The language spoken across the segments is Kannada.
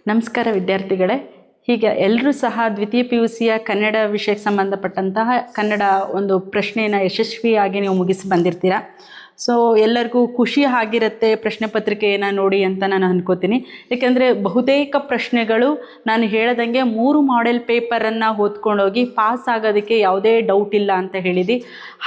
ನಮಸ್ಕಾರ ವಿದ್ಯಾರ್ಥಿಗಳೇ. ಹೀಗೆ ಎಲ್ಲರೂ ಸಹ ದ್ವಿತೀಯ PUCಯ ಕನ್ನಡ ವಿಷಯಕ್ಕೆ ಸಂಬಂಧಪಟ್ಟಂತಹ ಕನ್ನಡ ಒಂದು ಪ್ರಶ್ನೆಯನ್ನು ಯಶಸ್ವಿಯಾಗಿ ನೀವು ಮುಗಿಸಿ ಬಂದಿರ್ತೀರ. ಸೊ ಎಲ್ಲರಿಗೂ ಖುಷಿ ಆಗಿರುತ್ತೆ ಪ್ರಶ್ನೆ ಪತ್ರಿಕೆಯನ್ನು ನೋಡಿ ಅಂತ ನಾನು ಅನ್ಕೋತೀನಿ. ಏಕೆಂದರೆ ಬಹುತೇಕ ಪ್ರಶ್ನೆಗಳು ನಾನು ಹೇಳ್ದಂಗೆ 3 ಮಾಡೆಲ್ ಪೇಪರನ್ನು ಓದ್ಕೊಂಡೋಗಿ ಪಾಸ್ ಆಗೋದಕ್ಕೆ ಯಾವುದೇ ಡೌಟ್ ಇಲ್ಲ ಅಂತ ಹೇಳಿದ್ದು.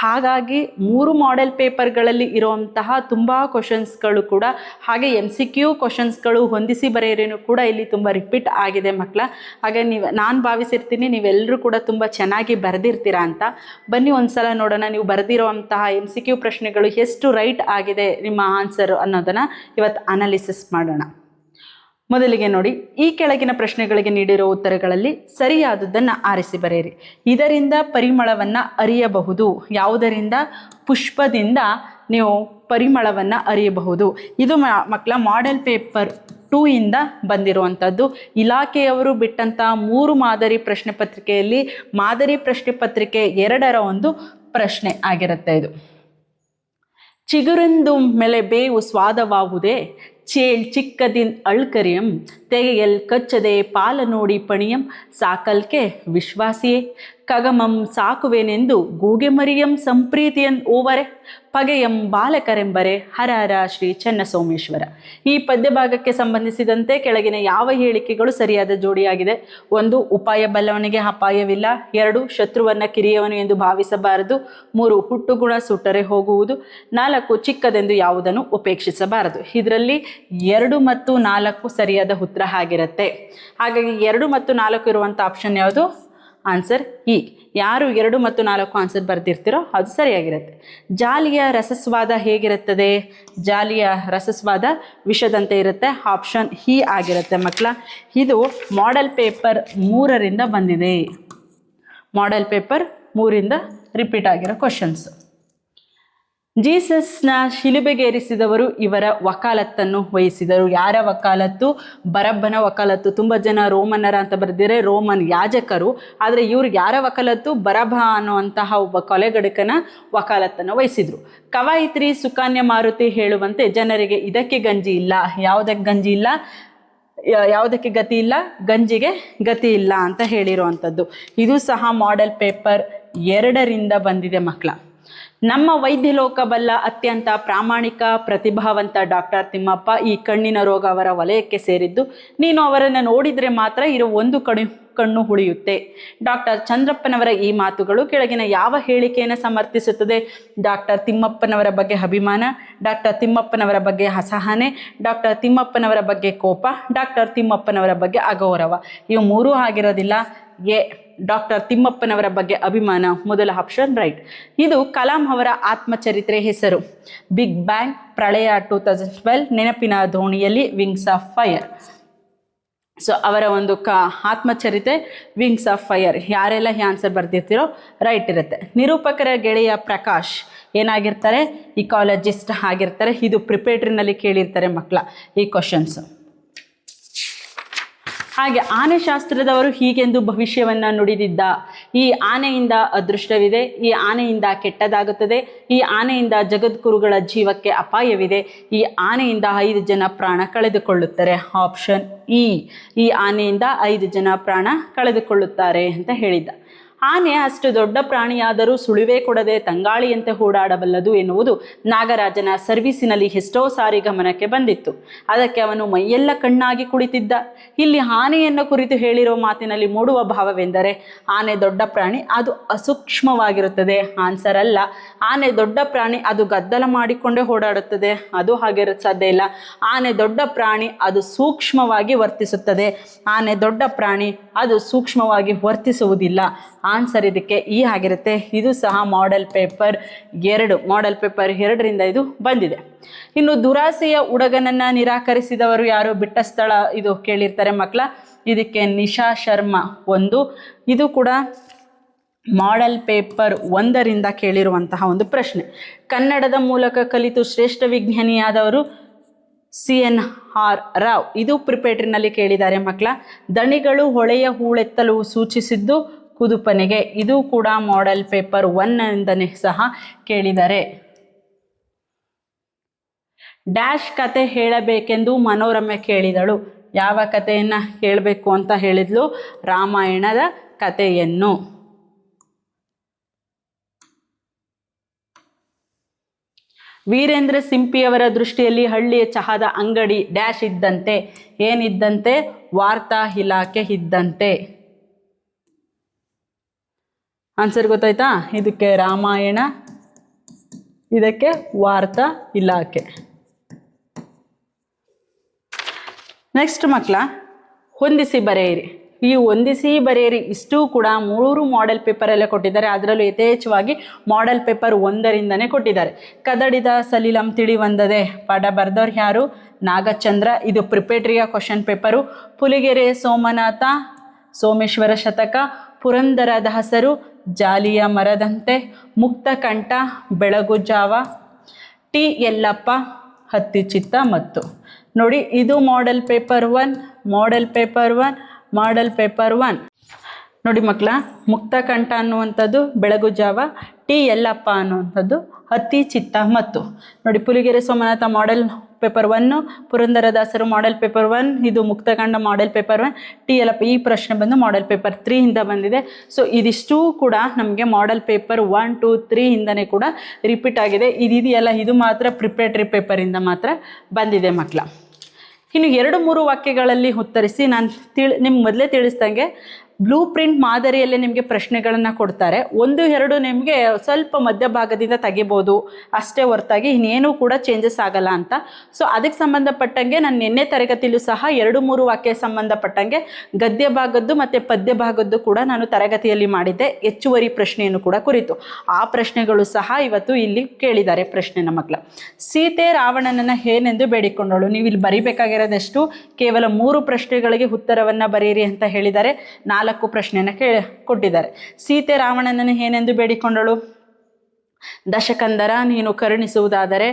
ಹಾಗಾಗಿ 3 ಮಾಡೆಲ್ ಪೇಪರ್ಗಳಲ್ಲಿ ಇರುವಂತಹ ತುಂಬ ಕ್ವಶನ್ಸ್ಗಳು ಕೂಡ ಹಾಗೆ MCQ ಕ್ವಶನ್ಸ್ಗಳು ಹೊಂದಿಸಿ ಬರೆಯೋರೇನು ಕೂಡ ಇಲ್ಲಿ ತುಂಬ ರಿಪೀಟ್ ಆಗಿದೆ ಮಕ್ಕಳ. ಹಾಗೆ ನಾನು ಭಾವಿಸಿರ್ತೀನಿ ನೀವೆಲ್ಲರೂ ಕೂಡ ತುಂಬ ಚೆನ್ನಾಗಿ ಬರೆದಿರ್ತೀರಾ ಅಂತ. ಬನ್ನಿ ಒಂದ್ಸಲ ನೋಡೋಣ, ನೀವು ಬರೆದಿರೋವಂತಹ MCQ ಪ್ರಶ್ನೆಗಳು ಎಷ್ಟು ರೈಟ್ ಆಗಿದೆ ನಿಮ್ಮ ಆನ್ಸರ್ ಅನ್ನೋದನ್ನು ಇವತ್ತು ಅನಾಲಿಸಿಸ್ ಮಾಡೋಣ. ಮೊದಲಿಗೆ ನೋಡಿ, ಈ ಕೆಳಗಿನ ಪ್ರಶ್ನೆಗಳಿಗೆ ನೀಡಿರೋ ಉತ್ತರಗಳಲ್ಲಿ ಸರಿಯಾದದ್ದನ್ನು ಆರಿಸಿ ಬರೆಯಿರಿ. ಇದರಿಂದ ಪರಿಮಳವನ್ನು ಅರಿಯಬಹುದು. ಯಾವುದರಿಂದ? ಪುಷ್ಪದಿಂದ ನೀವು ಪರಿಮಳವನ್ನು ಅರಿಯಬಹುದು. ಇದು ಮಕ್ಕಳ ಮಾಡೆಲ್ ಪೇಪರ್ 2 ಇಂದ ಬಂದಿರುವಂಥದ್ದು. ಇಲಾಖೆಯವರು ಬಿಟ್ಟಂಥ 3 ಮಾದರಿ ಪ್ರಶ್ನೆ ಪತ್ರಿಕೆಯಲ್ಲಿ ಮಾದರಿ ಪ್ರಶ್ನೆ ಪತ್ರಿಕೆ 2ರ ಒಂದು ಪ್ರಶ್ನೆ ಆಗಿರುತ್ತೆ ಇದು. ಚಿಗುರೆಂದು ಮೆಲೆ ಬೇವು ಸ್ವಾದವಾವುದೇ, ಚಿಕ್ಕದಿನ್ ಅಳ್ಕರಿಯಂ ತೆಗೆಯಲ್ ಕಚ್ಚದೆ ಪಾಲ ನೋಡಿ ಪಣಿಯಂ ಸಾಕಲ್ಕೆ ವಿಶ್ವಾಸಿಯೇ ಕಗಮಂ ಸಾಕುವೆನೆಂದು ಗೂಗೆ ಮರಿಯಂ ಸಂಪ್ರೀತಿಯನ್ ಓವರೆ ಪಗೆಯಂ ಬಾಲಕರೆಂಬರೆ ಹರ ಹರ ಶ್ರೀ ಚನ್ನಸೋಮೇಶ್ವರ. ಈ ಪದ್ಯ ಭಾಗಕ್ಕೆ ಸಂಬಂಧಿಸಿದಂತೆ ಕೆಳಗಿನ ಯಾವ ಹೇಳಿಕೆಗಳು ಸರಿಯಾದ ಜೋಡಿಯಾಗಿದೆ? 1, ಉಪಾಯ ಬಲ್ಲವನಿಗೆ ಅಪಾಯವಿಲ್ಲ. 2, ಶತ್ರುವನ್ನು ಕಿರಿಯವನು ಎಂದು ಭಾವಿಸಬಾರದು. 3, ಹುಟ್ಟುಗುಣ ಸುಟ್ಟರೆ ಹೋಗುವುದು. 4, ಚಿಕ್ಕದೆಂದು ಯಾವುದನ್ನು ಉಪೇಕ್ಷಿಸಬಾರದು. ಇದರಲ್ಲಿ 2 ಮತ್ತು 4 ಸರಿಯಾದ ಉತ್ತರ ಆಗಿರುತ್ತೆ. ಹಾಗಾಗಿ 2 ಮತ್ತು 4 ಇರುವಂಥ ಆಪ್ಷನ್ ಯಾವುದು? Answer E. ಯಾರು 2 ಮತ್ತು 4 ಆನ್ಸರ್ ಬರೆದಿರ್ತೀರೋ ಅದು ಸರಿಯಾಗಿರುತ್ತೆ. ಜಾಲಿಯ ರಸಸ್ವಾದ ಹೇಗಿರುತ್ತದೆ? ಜಾಲಿಯ ರಸಸ್ವಾದ ವಿಷದಂತೆ ಇರುತ್ತೆ. ಆಪ್ಷನ್ ಇ ಆಗಿರುತ್ತೆ ಮಕ್ಕಳ. ಇದು ಮಾಡೆಲ್ ಪೇಪರ್ 3ರಿಂದ ಬಂದಿದೆ. ಮಾಡೆಲ್ ಪೇಪರ್ 3ರಿಂದ ರಿಪೀಟ್ ಆಗಿರೋ ಕ್ವಶನ್ಸ್. ಜೀಸಸ್ನ ಶಿಲುಬೆಗೇರಿಸಿದವರು ಇವರ ವಕಾಲತ್ತನ್ನು ವಹಿಸಿದರು. ಯಾರ ವಕಾಲತ್ತು? ಬರಬ್ಬನ ವಕಾಲತ್ತು. ತುಂಬ ಜನ ರೋಮನ್ನರ ಅಂತ ಬರೆದಿದ್ದಾರೆ, ರೋಮನ್ ಯಾಜಕರು. ಆದರೆ ಇವ್ರಿಗೆ ಯಾರ ವಕಾಲತ್ತು? ಬರಬ್ಬ ಅನ್ನುವಂತಹ ಒಬ್ಬ ಕೊಲೆಗಡಕನ ವಕಾಲತ್ತನ್ನು ವಹಿಸಿದರು. ಕವಾಯಿತ್ರಿ ಸುಕನ್ಯ ಮಾರುತಿ ಹೇಳುವಂತೆ ಜನರಿಗೆ ಇದಕ್ಕೆ ಗಂಜಿ ಇಲ್ಲ. ಯಾವುದಕ್ಕೆ ಗಂಜಿ ಇಲ್ಲ? ಯಾವುದಕ್ಕೆ ಗತಿ ಇಲ್ಲ? ಗಂಜಿಗೆ ಗತಿ ಇಲ್ಲ ಅಂತ ಹೇಳಿರುವಂಥದ್ದು. ಇದು ಸಹ ಮಾಡೆಲ್ ಪೇಪರ್ 2ರಿಂದ ಬಂದಿದೆ ಮಕ್ಕಳ. ನಮ್ಮ ವೈದ್ಯ ಲೋಕ ಬಲ್ಲ ಅತ್ಯಂತ ಪ್ರಾಮಾಣಿಕ ಪ್ರತಿಭಾವಂತ ಡಾಕ್ಟರ್ ತಿಮ್ಮಪ್ಪ ಈ ಕಣ್ಣಿನ ರೋಗ ಅವರ ವಲಯಕ್ಕೆ ಸೇರಿದ್ದು. ನೀನು ಅವರನ್ನು ನೋಡಿದರೆ ಮಾತ್ರ ಇರೋ ಒಂದು ಕಣ್ಣು ಉಳಿಯುತ್ತೆ. ಡಾಕ್ಟರ್ ಚಂದ್ರಪ್ಪನವರ ಈ ಮಾತುಗಳು ಕೆಳಗಿನ ಯಾವ ಹೇಳಿಕೆಯನ್ನು ಸಮರ್ಥಿಸುತ್ತದೆ? ಡಾಕ್ಟರ್ ತಿಮ್ಮಪ್ಪನವರ ಬಗ್ಗೆ ಅಭಿಮಾನ, ಡಾಕ್ಟರ್ ತಿಮ್ಮಪ್ಪನವರ ಬಗ್ಗೆ ಅಸಹನೆ, ಡಾಕ್ಟರ್ ತಿಮ್ಮಪ್ಪನವರ ಬಗ್ಗೆ ಕೋಪ, ಡಾಕ್ಟರ್ ತಿಮ್ಮಪ್ಪನವರ ಬಗ್ಗೆ ಅಗೌರವ. ಇವು 3 ಆಗಿರೋದಿಲ್ಲ. ಎ, ಡಾಕ್ಟರ್ ತಿಮ್ಮಪ್ಪನವರ ಬಗ್ಗೆ ಅಭಿಮಾನ, ಮೊದಲ ಆಪ್ಷನ್ ರೈಟ್. ಇದು ಕಲಾಂ ಅವರ ಆತ್ಮಚರಿತ್ರೆ ಹೆಸರು. ಬಿಗ್ ಬ್ಯಾಂಗ್, ಪ್ರಳಯ 2012, ನೆನಪಿನ ದೋಣಿಯಲ್ಲಿ, ವಿಂಗ್ಸ್ ಆಫ್ ಫೈರ್. ಸೊ ಅವರ ಒಂದು ಆತ್ಮಚರಿತ್ರೆ ವಿಂಗ್ಸ್ ಆಫ್ ಫೈರ್. ಯಾರೆಲ್ಲ ಈ ಆನ್ಸರ್ ಬರ್ದಿರ್ತೀರೋ ರೈಟ್ ಇರುತ್ತೆ. ನಿರೂಪಕರ ಗೆಳೆಯ ಪ್ರಕಾಶ್ ಏನಾಗಿರ್ತಾರೆ? ಇಕಾಲಜಿಸ್ಟ್ ಆಗಿರ್ತಾರೆ. ಇದು ಪ್ರಿಪೇಟ್ರಿನಲ್ಲಿ ಕೇಳಿರ್ತಾರೆ ಮಕ್ಕಳ ಈ ಕ್ವಶನ್ಸ್. ಹಾಗೆ ಆನೆ ಶಾಸ್ತ್ರದವರು ಹೀಗೆಂದು ಭವಿಷ್ಯವನ್ನು ನುಡಿದಿದ್ದ. ಈ ಆನೆಯಿಂದ ಅದೃಷ್ಟವಿದೆ, ಈ ಆನೆಯಿಂದ ಕೆಟ್ಟದಾಗುತ್ತದೆ, ಈ ಆನೆಯಿಂದ ಜಗದ್ಗುರುಗಳ ಜೀವಕ್ಕೆ ಅಪಾಯವಿದೆ, ಈ ಆನೆಯಿಂದ 5 ಜನ ಪ್ರಾಣ ಕಳೆದುಕೊಳ್ಳುತ್ತಾರೆ. Option E. ಈ ಆನೆಯಿಂದ 5 ಜನ ಪ್ರಾಣ ಕಳೆದುಕೊಳ್ಳುತ್ತಾರೆ ಅಂತ ಹೇಳಿದ್ದ. ಆನೆ ಅಷ್ಟು ದೊಡ್ಡ ಪ್ರಾಣಿಯಾದರೂ ಸುಳಿವೇ ಕೊಡದೆ ತಂಗಾಳಿಯಂತೆ ಓಡಾಡಬಲ್ಲದು ಎನ್ನುವುದು ನಾಗರಾಜನ ಸರ್ವೀಸಿನಲ್ಲಿ ಎಷ್ಟೋ ಸಾರಿ ಗಮನಕ್ಕೆ ಬಂದಿತ್ತು. ಅದಕ್ಕೆ ಅವನು ಮೈಯೆಲ್ಲ ಕಣ್ಣಾಗಿ ಕುಳಿತಿದ್ದ. ಇಲ್ಲಿ ಆನೆಯನ್ನು ಕುರಿತು ಹೇಳಿರೋ ಮಾತಿನಲ್ಲಿ ಮೂಡುವ ಭಾವವೆಂದರೆ ಆನೆ ದೊಡ್ಡ ಪ್ರಾಣಿ, ಅದು ಅಸೂಕ್ಷ್ಮವಾಗಿರುತ್ತದೆ. ಆನ್ಸರ್ ಅಲ್ಲ. ಆನೆ ದೊಡ್ಡ ಪ್ರಾಣಿ, ಅದು ಗದ್ದಲ ಮಾಡಿಕೊಂಡೇ ಓಡಾಡುತ್ತದೆ. ಅದು ಹಾಗೆ ಸಾಧ್ಯ ಇಲ್ಲ. ಆನೆ ದೊಡ್ಡ ಪ್ರಾಣಿ, ಅದು ಸೂಕ್ಷ್ಮವಾಗಿ ವರ್ತಿಸುತ್ತದೆ. ಆನೆ ದೊಡ್ಡ ಪ್ರಾಣಿ, ಅದು ಸೂಕ್ಷ್ಮವಾಗಿ ವರ್ತಿಸುವುದಿಲ್ಲ. ಆನ್ಸರ್ ಇದಕ್ಕೆ ಇ ಆಗಿರುತ್ತೆ. ಇದು ಸಹ ಮಾಡೆಲ್ ಪೇಪರ್ 2. ಮಾಡೆಲ್ ಪೇಪರ್ 2ರಿಂದ ಇದು ಬಂದಿದೆ. ಇನ್ನು ದುರಾಸೆಯ ಹುಡುಗನನ್ನು ನಿರಾಕರಿಸಿದವರು ಯಾರು? ಬಿಟ್ಟ ಸ್ಥಳ ಇದು ಕೇಳಿರ್ತಾರೆ ಮಕ್ಕಳ. ಇದಕ್ಕೆ ನಿಶಾ ಶರ್ಮಾ 1. ಇದು ಕೂಡ ಮಾಡೆಲ್ ಪೇಪರ್ 1ರಿಂದ ಕೇಳಿರುವಂತಹ ಒಂದು ಪ್ರಶ್ನೆ. ಕನ್ನಡದ ಮೂಲಕ ಕಲಿತು ಶ್ರೇಷ್ಠ ವಿಜ್ಞಾನಿಯಾದವರು CNR ರಾವ್. ಇದು ಪ್ರಿಪೇಟ್ರಿನಲ್ಲಿ ಕೇಳಿದ್ದಾರೆ ಮಕ್ಕಳ. ದಣಿಗಳು ಹೊಳೆಯ ಹೂಳೆತ್ತಲು ಸೂಚಿಸಿದ್ದು ಕುದುಪನೆಗೆ. ಇದು ಕೂಡ ಮಾಡೆಲ್ ಪೇಪರ್ 1ರಿಂದನೇ ಸಹ ಕೇಳಿದ್ದಾರೆ. ಡ್ಯಾಶ್ ಕತೆ ಹೇಳಬೇಕೆಂದು ಮನೋರಮೆ ಕೇಳಿದಳು. ಯಾವ ಕಥೆಯನ್ನು ಹೇಳಬೇಕು ಅಂತ ಹೇಳಿದ್ಲು? ರಾಮಾಯಣದ ಕಥೆಯನ್ನು. ವೀರೇಂದ್ರ ಸಿಂಪಿಯವರ ದೃಷ್ಟಿಯಲ್ಲಿ ಹಳ್ಳಿಯ ಚಹಾದ ಅಂಗಡಿ ಡ್ಯಾಶ್ ಇದ್ದಂತೆ. ಏನಿದ್ದಂತೆ? ವಾರ್ತಾ ಇಲಾಖೆ ಇದ್ದಂತೆ. ಆನ್ಸರ್ ಗೊತ್ತಾಯ್ತಾ? ಇದಕ್ಕೆ ರಾಮಾಯಣ, ಇದಕ್ಕೆ ವಾರ್ತಾ ಇಲಾಖೆ. ನೆಕ್ಸ್ಟ್ ಮಕ್ಕಳ, ಹೊಂದಿಸಿ ಬರೆಯಿರಿ. ಈ ಹೊಂದಿಸಿ ಬರೆಯಿರಿ ಇಷ್ಟೂ ಕೂಡ 3 ಮಾಡೆಲ್ ಪೇಪರಲ್ಲೇ ಕೊಟ್ಟಿದ್ದಾರೆ. ಅದರಲ್ಲೂ ಯಥೇಚ್ಛವಾಗಿ ಮಾಡೆಲ್ ಪೇಪರ್ 1ರಿಂದನೇ ಕೊಟ್ಟಿದ್ದಾರೆ. ಕದಡಿದ ಸಲಿಲಂ ತಿಳಿವಂದದೆ ಪಾಠ ಬರೆದವ್ರು ಯಾರು? ನಾಗಚಂದ್ರ. ಇದು ಪ್ರಿಪೇಟ್ರಿಯ ಕ್ವಶನ್ ಪೇಪರು. ಪುಲಿಗೆರೆ ಸೋಮನಾಥ ಸೋಮೇಶ್ವರ ಶತಕ, ಪುರಂದರದಾಸರು ಜಾಲಿಯ ಮರದಂತೆ, ಮುಕ್ತಕಂಠ ಬೆಳಗು ಜಾವ, ಟಿ ಯಲ್ಲಪ್ಪ ಹತ್ತಿ ಚಿತ್ತ ಮತ್ತು. ನೋಡಿ, ಇದು model paper 1, model paper 1, model paper 1. ನೋಡಿ ಮಕ್ಕಳ, ಮುಕ್ತಕಂಠ ಅನ್ನುವಂಥದ್ದು ಬೆಳಗು ಜಾವ, ಟಿ ಯಲ್ಲಪ್ಪ ಅನ್ನುವಂಥದ್ದು ಹತ್ತಿ ಚಿತ್ತ ಮತ್ತು. ನೋಡಿ, ಪುಲಿಗೆರೆ ಸೋಮನಾಥ ಮಾಡೆಲ್ ಪೇಪರ್ 1, ಪುರಂದರದಾಸರು ಮಾಡೆಲ್ ಪೇಪರ್ 1, ಇದು ಮುಕ್ತಕಂಠ ಮಾಡೆಲ್ ಪೇಪರ್ 1, ಟಿ ಯಲ್ಲಪ್ಪ ಈ ಪ್ರಶ್ನೆ ಬಂದು ಮಾಡೆಲ್ ಪೇಪರ್ 3 ಬಂದಿದೆ. ಸೊ ಇದಿಷ್ಟೂ ಕೂಡ ನಮಗೆ ಮಾಡೆಲ್ ಪೇಪರ್ 1, 2, 3 ಕೂಡ ರಿಪೀಟ್ ಆಗಿದೆ. ಇದೆಯಲ್ಲ, ಇದು ಮಾತ್ರ ಪ್ರಿಪೇಟ್ರಿ ಪೇಪರಿಂದ ಮಾತ್ರ ಬಂದಿದೆ ಮಕ್ಕಳ. ಇನ್ನು 2-3 ವಾಕ್ಯಗಳಲ್ಲಿ ಉತ್ತರಿಸಿ. ನಾನು ನಿಮ್ಗೆ ಮೊದಲೇ ತಿಳಿಸ್ದಂಗೆ ಬ್ಲೂ ಪ್ರಿಂಟ್ ಮಾದರಿಯಲ್ಲೇ ನಿಮಗೆ ಪ್ರಶ್ನೆಗಳನ್ನು ಕೊಡ್ತಾರೆ. 1-2 ನಿಮಗೆ ಸ್ವಲ್ಪ ಮಧ್ಯಭಾಗದಿಂದ ತೆಗಿಬೋದು ಅಷ್ಟೇ ಹೊರತಾಗಿ ಇನ್ನೇನೂ ಕೂಡ ಚೇಂಜಸ್ ಆಗಲ್ಲ ಅಂತ. ಸೊ ಅದಕ್ಕೆ ಸಂಬಂಧಪಟ್ಟಂಗೆ ನಾನು ನಿನ್ನೆ ತರಗತಿಯಲ್ಲೂ ಸಹ 2-3 ವಾಕ್ಯ ಸಂಬಂಧಪಟ್ಟಂಗೆ ಗದ್ಯ ಭಾಗದ್ದು ಮತ್ತು ಪದ್ಯ ಭಾಗದ್ದು ಕೂಡ ನಾನು ತರಗತಿಯಲ್ಲಿ ಮಾಡಿದ್ದೆ, ಹೆಚ್ಚುವರಿ ಪ್ರಶ್ನೆಯನ್ನು ಕೂಡ ಕುರಿತು. ಆ ಪ್ರಶ್ನೆಗಳು ಸಹ ಇವತ್ತು ಇಲ್ಲಿ ಕೇಳಿದ್ದಾರೆ ಪ್ರಶ್ನೆನ ಮಕ್ಕಳ. ಸೀತೆ ರಾವಣನನ್ನು ಏನೆಂದು ಬೇಡಿಕೊಂಡಳು? ನೀವು ಇಲ್ಲಿ ಬರೀಬೇಕಾಗಿರೋದೆಷ್ಟು? ಕೇವಲ 3 ಪ್ರಶ್ನೆಗಳಿಗೆ ಉತ್ತರವನ್ನು ಬರೆಯಿರಿ ಅಂತ ಹೇಳಿದ್ದಾರೆ. 4 ಪ್ರಶ್ನೆಯನ್ನು ಕೊಟ್ಟಿದ್ದಾರೆ. ಸೀತೆ ರಾವಣನನ್ನು ಏನೆಂದು ಬೇಡಿಕೊಂಡಳು? ದಶಕಂದರ ನೀನು ಕರುಣಿಸುವುದಾದರೆ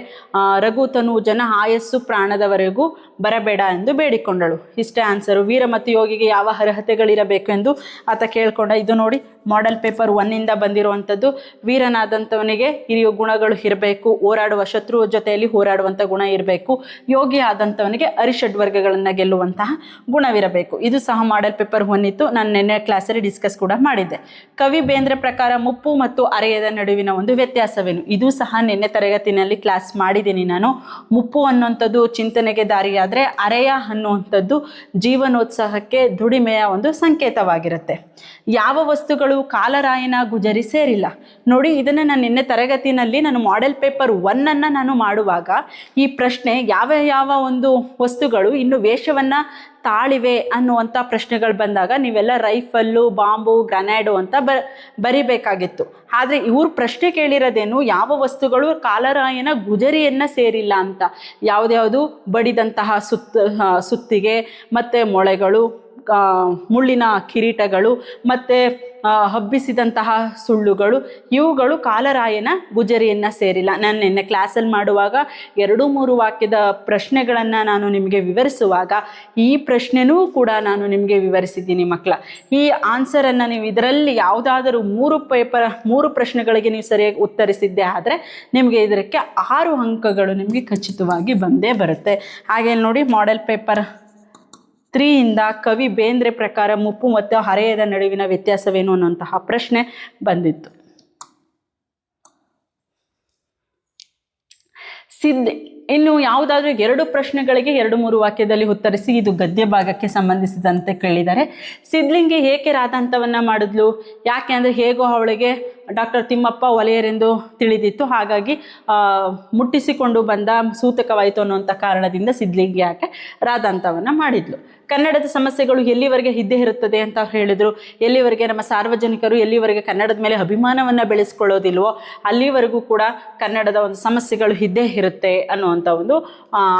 ರಘು ತನೂಜನ ಆಯಸ್ಸು ಪ್ರಾಣದವರೆಗೂ ಬರಬೇಡ ಎಂದು ಬೇಡಿಕೊಂಡಳು. ಇಷ್ಟೇ ಆನ್ಸರು. ವೀರ ಮತ್ತು ಯೋಗಿಗೆ ಯಾವ ಅರ್ಹತೆಗಳಿರಬೇಕು ಎಂದು ಆತ ಕೇಳ್ಕೊಂಡ. ಇದು ನೋಡಿ ಮಾಡೆಲ್ ಪೇಪರ್ 1 ಬಂದಿರುವಂಥದ್ದು. ವೀರನಾದಂಥವನಿಗೆ ಹಿರಿಯ ಗುಣಗಳು ಇರಬೇಕು, ಹೋರಾಡುವ ಶತ್ರು ಜೊತೆಯಲ್ಲಿ ಹೋರಾಡುವಂಥ ಗುಣ ಇರಬೇಕು, ಯೋಗಿ ಆದಂಥವನಿಗೆ ಅರಿಷಡ್ವರ್ಗಗಳನ್ನು ಗೆಲ್ಲುವಂತಹ ಗುಣವಿರಬೇಕು. ಇದು ಸಹ ಮಾಡೆಲ್ ಪೇಪರ್ 1 ಇತ್ತು. ನಾನು ನಿನ್ನೆ ಕ್ಲಾಸಲ್ಲಿ ಡಿಸ್ಕಸ್ ಕೂಡ ಮಾಡಿದ್ದೆ. ಕವಿ ಬೇಂದ್ರೆ ಪ್ರಕಾರ ಮುಪ್ಪು ಮತ್ತು ಅರೆಯದ ನಡುವಿನ ಒಂದು ವ್ಯತ್ಯಾಸವೇನು? ಇದು ಸಹ ನಿನ್ನೆ ತರಗತಿನಲ್ಲಿ ಕ್ಲಾಸ್ ಮಾಡಿದ್ದೀನಿ ನಾನು. ಮುಪ್ಪು ಅನ್ನುವಂಥದ್ದು ಚಿಂತನೆಗೆ ದಾರಿಯಾದರೆ, ಅರೆಯ ಅನ್ನುವಂಥದ್ದು ಜೀವನೋತ್ಸಾಹಕ್ಕೆ ದುಡಿಮೆಯ ಒಂದು ಸಂಕೇತವಾಗಿರುತ್ತೆ. ಯಾವ ವಸ್ತುಗಳು ಕಾಲರಾಯನ ಗುಜರಿ ಸೇರಿಲ್ಲ? ನೋಡಿ, ಇದನ್ನು ನಾನು ನಿನ್ನೆ ತರಗತಿನಲ್ಲಿ ನಾನು ಮಾಡೆಲ್ ಪೇಪರ್ 1 ನಾನು ಮಾಡುವಾಗ ಈ ಪ್ರಶ್ನೆ ಯಾವ ಒಂದು ವಸ್ತುಗಳು ಇನ್ನು ವೇಷವನ್ನು ತಾಳಿವೆ ಅನ್ನುವಂಥ ಪ್ರಶ್ನೆಗಳು ಬಂದಾಗ ನೀವೆಲ್ಲ ರೈಫಲ್ಲು, ಬಾಂಬು, ಗ್ರನೇಡು ಅಂತ ಬರಿಬೇಕಾಗಿತ್ತು. ಆದರೆ ಇವ್ರ ಪ್ರಶ್ನೆ ಕೇಳಿರೋದೇನು? ಯಾವ ವಸ್ತುಗಳು ಕಾಲರಾಯನ ಗುಜರಿಯನ್ನು ಸೇರಿಲ್ಲ ಅಂತ. ಯಾವುದ್ಯಾವುದು? ಬಡಿದಂತಹ ಸುತ್ತಿಗೆ ಮತ್ತು ಮೊಳೆಗಳು, ಮುಳ್ಳಿನ ಕಿರೀಟಗಳು ಮತ್ತು ಹಬ್ಬಿಸಿದಂತಹ ಸುಳ್ಳುಗಳು, ಇವುಗಳು ಕಾಲರಾಯನ ಗುಜರಿಯನ್ನು ಸೇರಿಲ್ಲ. ನಾನು ನಿನ್ನೆ ಕ್ಲಾಸಲ್ಲಿ ಮಾಡುವಾಗ 2-3 ವಾಕ್ಯದ ಪ್ರಶ್ನೆಗಳನ್ನು ನಾನು ನಿಮಗೆ ವಿವರಿಸುವಾಗ ಈ ಪ್ರಶ್ನೆನೂ ಕೂಡ ನಾನು ನಿಮಗೆ ವಿವರಿಸಿದ್ದೀನಿ ಮಕ್ಕಳ. ಈ ಆನ್ಸರನ್ನು ನೀವು ಇದರಲ್ಲಿ ಯಾವುದಾದರೂ 3 ಪ್ರಶ್ನೆಗಳಿಗೆ ನೀವು ಸರಿಯಾಗಿ ಉತ್ತರಿಸಿದ್ದೆ ಆದರೆ ನಿಮಗೆ ಇದಕ್ಕೆ 6 ಅಂಕಗಳು ನಿಮಗೆ ಖಚಿತವಾಗಿ ಬಂದೇ ಬರುತ್ತೆ. ಹಾಗೆ ನೋಡಿ, ಮಾಡೆಲ್ ಪೇಪರ್ 3 ಕವಿ ಬೇಂದ್ರೆ ಪ್ರಕಾರ ಮುಪ್ಪು ಮತ್ತು ಹರೆಯದ ನಡುವಿನ ವ್ಯತ್ಯಾಸವೇನು ಅನ್ನುವಂತಹ ಪ್ರಶ್ನೆ ಬಂದಿತ್ತು. ಇನ್ನು ಯಾವುದಾದ್ರೂ 2 ಪ್ರಶ್ನೆಗಳಿಗೆ 2-3 ವಾಕ್ಯದಲ್ಲಿ ಉತ್ತರಿಸಿ. ಇದು ಗದ್ಯ ಭಾಗಕ್ಕೆ ಸಂಬಂಧಿಸಿದಂತೆ ಕೇಳಿದ್ದಾರೆ. ಸಿದ್ಲಿಂಗಿ ಏಕೆ ರಾಧಾಂತವನ್ನು ಮಾಡಿದ್ಲು? ಯಾಕೆ ಅಂದರೆ ಹೇಗೋ ಅವಳಿಗೆ ಡಾಕ್ಟರ್ ತಿಮ್ಮಪ್ಪ ಒಲೆಯರೆಂದು ತಿಳಿದಿತ್ತು, ಹಾಗಾಗಿ ಮುಟ್ಟಿಸಿಕೊಂಡು ಬಂದ ಸೂತಕವಾಯಿತು ಅನ್ನುವಂಥ ಕಾರಣದಿಂದ ಸಿದ್ಲಿಂಗಿ ಯಾಕೆ ರಾಧಾಂತವನ್ನು ಮಾಡಿದ್ಲು. ಕನ್ನಡದ ಸಮಸ್ಯೆಗಳು ಎಲ್ಲಿವರೆಗೆ ಇದ್ದೇ ಇರುತ್ತದೆ ಅಂತ ಹೇಳಿದರು. ಎಲ್ಲಿವರೆಗೆ ನಮ್ಮ ಸಾರ್ವಜನಿಕರು ಎಲ್ಲಿವರೆಗೆ ಕನ್ನಡದ ಮೇಲೆ ಅಭಿಮಾನವನ್ನು ಬೆಳೆಸ್ಕೊಳ್ಳೋದಿಲ್ವೋ ಅಲ್ಲಿವರೆಗೂ ಕೂಡ ಕನ್ನಡದ ಒಂದು ಸಮಸ್ಯೆಗಳು ಇದ್ದೇ ಇರುತ್ತೆ ಅನ್ನುವಂಥ ಒಂದು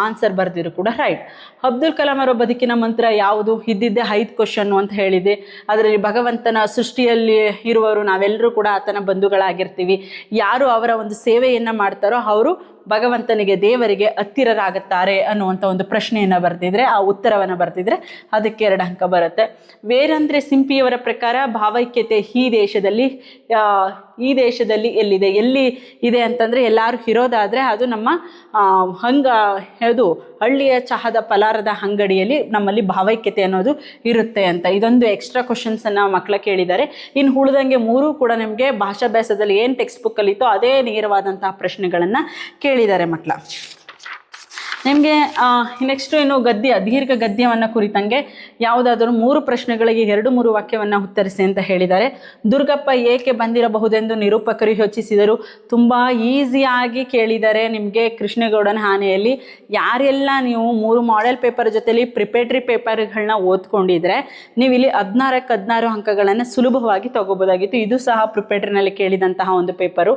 ಆನ್ಸರ್ ಬರೆದಿರು ಕೂಡ ರೈಟ್. ಅಬ್ದುಲ್ ಕಲಾಂ ಅವರ ಬದುಕಿನ ಮಂತ್ರ ಯಾವುದು? ಇದ್ದಿದ್ದೇ 5 ಕ್ವಶನ್ನು ಅಂತ ಹೇಳಿದೆ. ಅದರಲ್ಲಿ ಭಗವಂತನ ಸೃಷ್ಟಿಯಲ್ಲಿ ಇರುವವರು ನಾವೆಲ್ಲರೂ ಕೂಡ ಆತನ ಬಂಧುಗಳಾಗಿರ್ತೀವಿ. ಯಾರು ಅವರ ಒಂದು ಸೇವೆಯನ್ನು ಮಾಡ್ತಾರೋ ಅವರು ಭಗವಂತನಿಗೆ ದೇವರಿಗೆ ಹತ್ತಿರರಾಗುತ್ತಾರೆ ಅನ್ನುವಂಥ ಒಂದು ಪ್ರಶ್ನೆಯನ್ನು ಬರೆದಿದ್ರೆ, ಆ ಉತ್ತರವನ್ನು ಬರೆದಿದ್ರೆ ಅದಕ್ಕೆ 2 ಅಂಕ ಬರುತ್ತೆ. ವೇರಂದ್ರೆ ಸಿಂಪಿಯವರ ಪ್ರಕಾರ ಭಾವೈಕ್ಯತೆ ಈ ದೇಶದಲ್ಲಿ ಎಲ್ಲಿದೆ, ಎಲ್ಲಿ ಇದೆ ಅಂತಂದರೆ ಎಲ್ಲರೂ ಇರೋದಾದರೆ ಅದು ನಮ್ಮ ಹಳ್ಳಿಯ ಚಹಾದ ಪಲಾರದ ಅಂಗಡಿಯಲ್ಲಿ ನಮ್ಮಲ್ಲಿ ಭಾವೈಕ್ಯತೆ ಅನ್ನೋದು ಇರುತ್ತೆ ಅಂತ. ಇದೊಂದು ಎಕ್ಸ್ಟ್ರಾ ಕ್ವಶನ್ಸನ್ನು ಮಕ್ಕಳ ಕೇಳಿದ್ದಾರೆ. ಇನ್ನು ಉಳಿದಂಗೆ 3 ಕೂಡ ನಿಮಗೆ ಭಾಷಾಭ್ಯಾಸದಲ್ಲಿ ಏನು ಟೆಕ್ಸ್ಟ್ ಬುಕ್ಕಲ್ಲಿ ಇತ್ತೋ ಅದೇ ನೇರವಾದಂತಹ ಪ್ರಶ್ನೆಗಳನ್ನು ಕೇಳಿದ್ದಾರೆ ಮಕ್ಕಳ. ನಿಮಗೆ ನೆಕ್ಸ್ಟು ಇನ್ನು ದೀರ್ಘ ಗದ್ಯವನ್ನು ಕುರಿತಂಗೆ ಯಾವುದಾದರೂ 3 ಪ್ರಶ್ನೆಗಳಿಗೆ 2-3 ವಾಕ್ಯವನ್ನು ಉತ್ತರಿಸಿ ಅಂತ ಹೇಳಿದ್ದಾರೆ. ದುರ್ಗಪ್ಪ ಏಕೆ ಬಂದಿರಬಹುದೆಂದು ನಿರೂಪಕರು ಯೋಚಿಸಿದರು. ತುಂಬ ಈಸಿಯಾಗಿ ಕೇಳಿದ್ದಾರೆ ನಿಮಗೆ. ಕೃಷ್ಣೇಗೌಡನ ಆನೆಯಲ್ಲಿ ಯಾರೆಲ್ಲ ನೀವು 3 ಮಾಡೆಲ್ ಪೇಪರ್ ಜೊತೆಲಿ ಪ್ರಿಪೇಟ್ರಿ ಪೇಪರ್ಗಳನ್ನ ಓದ್ಕೊಂಡಿದ್ರೆ ನೀವು ಇಲ್ಲಿ 16 ಅಂಕಗಳನ್ನು ಸುಲಭವಾಗಿ ತಗೋಬೋದಾಗಿತ್ತು. ಇದು ಸಹ ಪ್ರಿಪೇಟ್ರಿನಲ್ಲಿ ಕೇಳಿದಂತಹ ಒಂದು ಪೇಪರು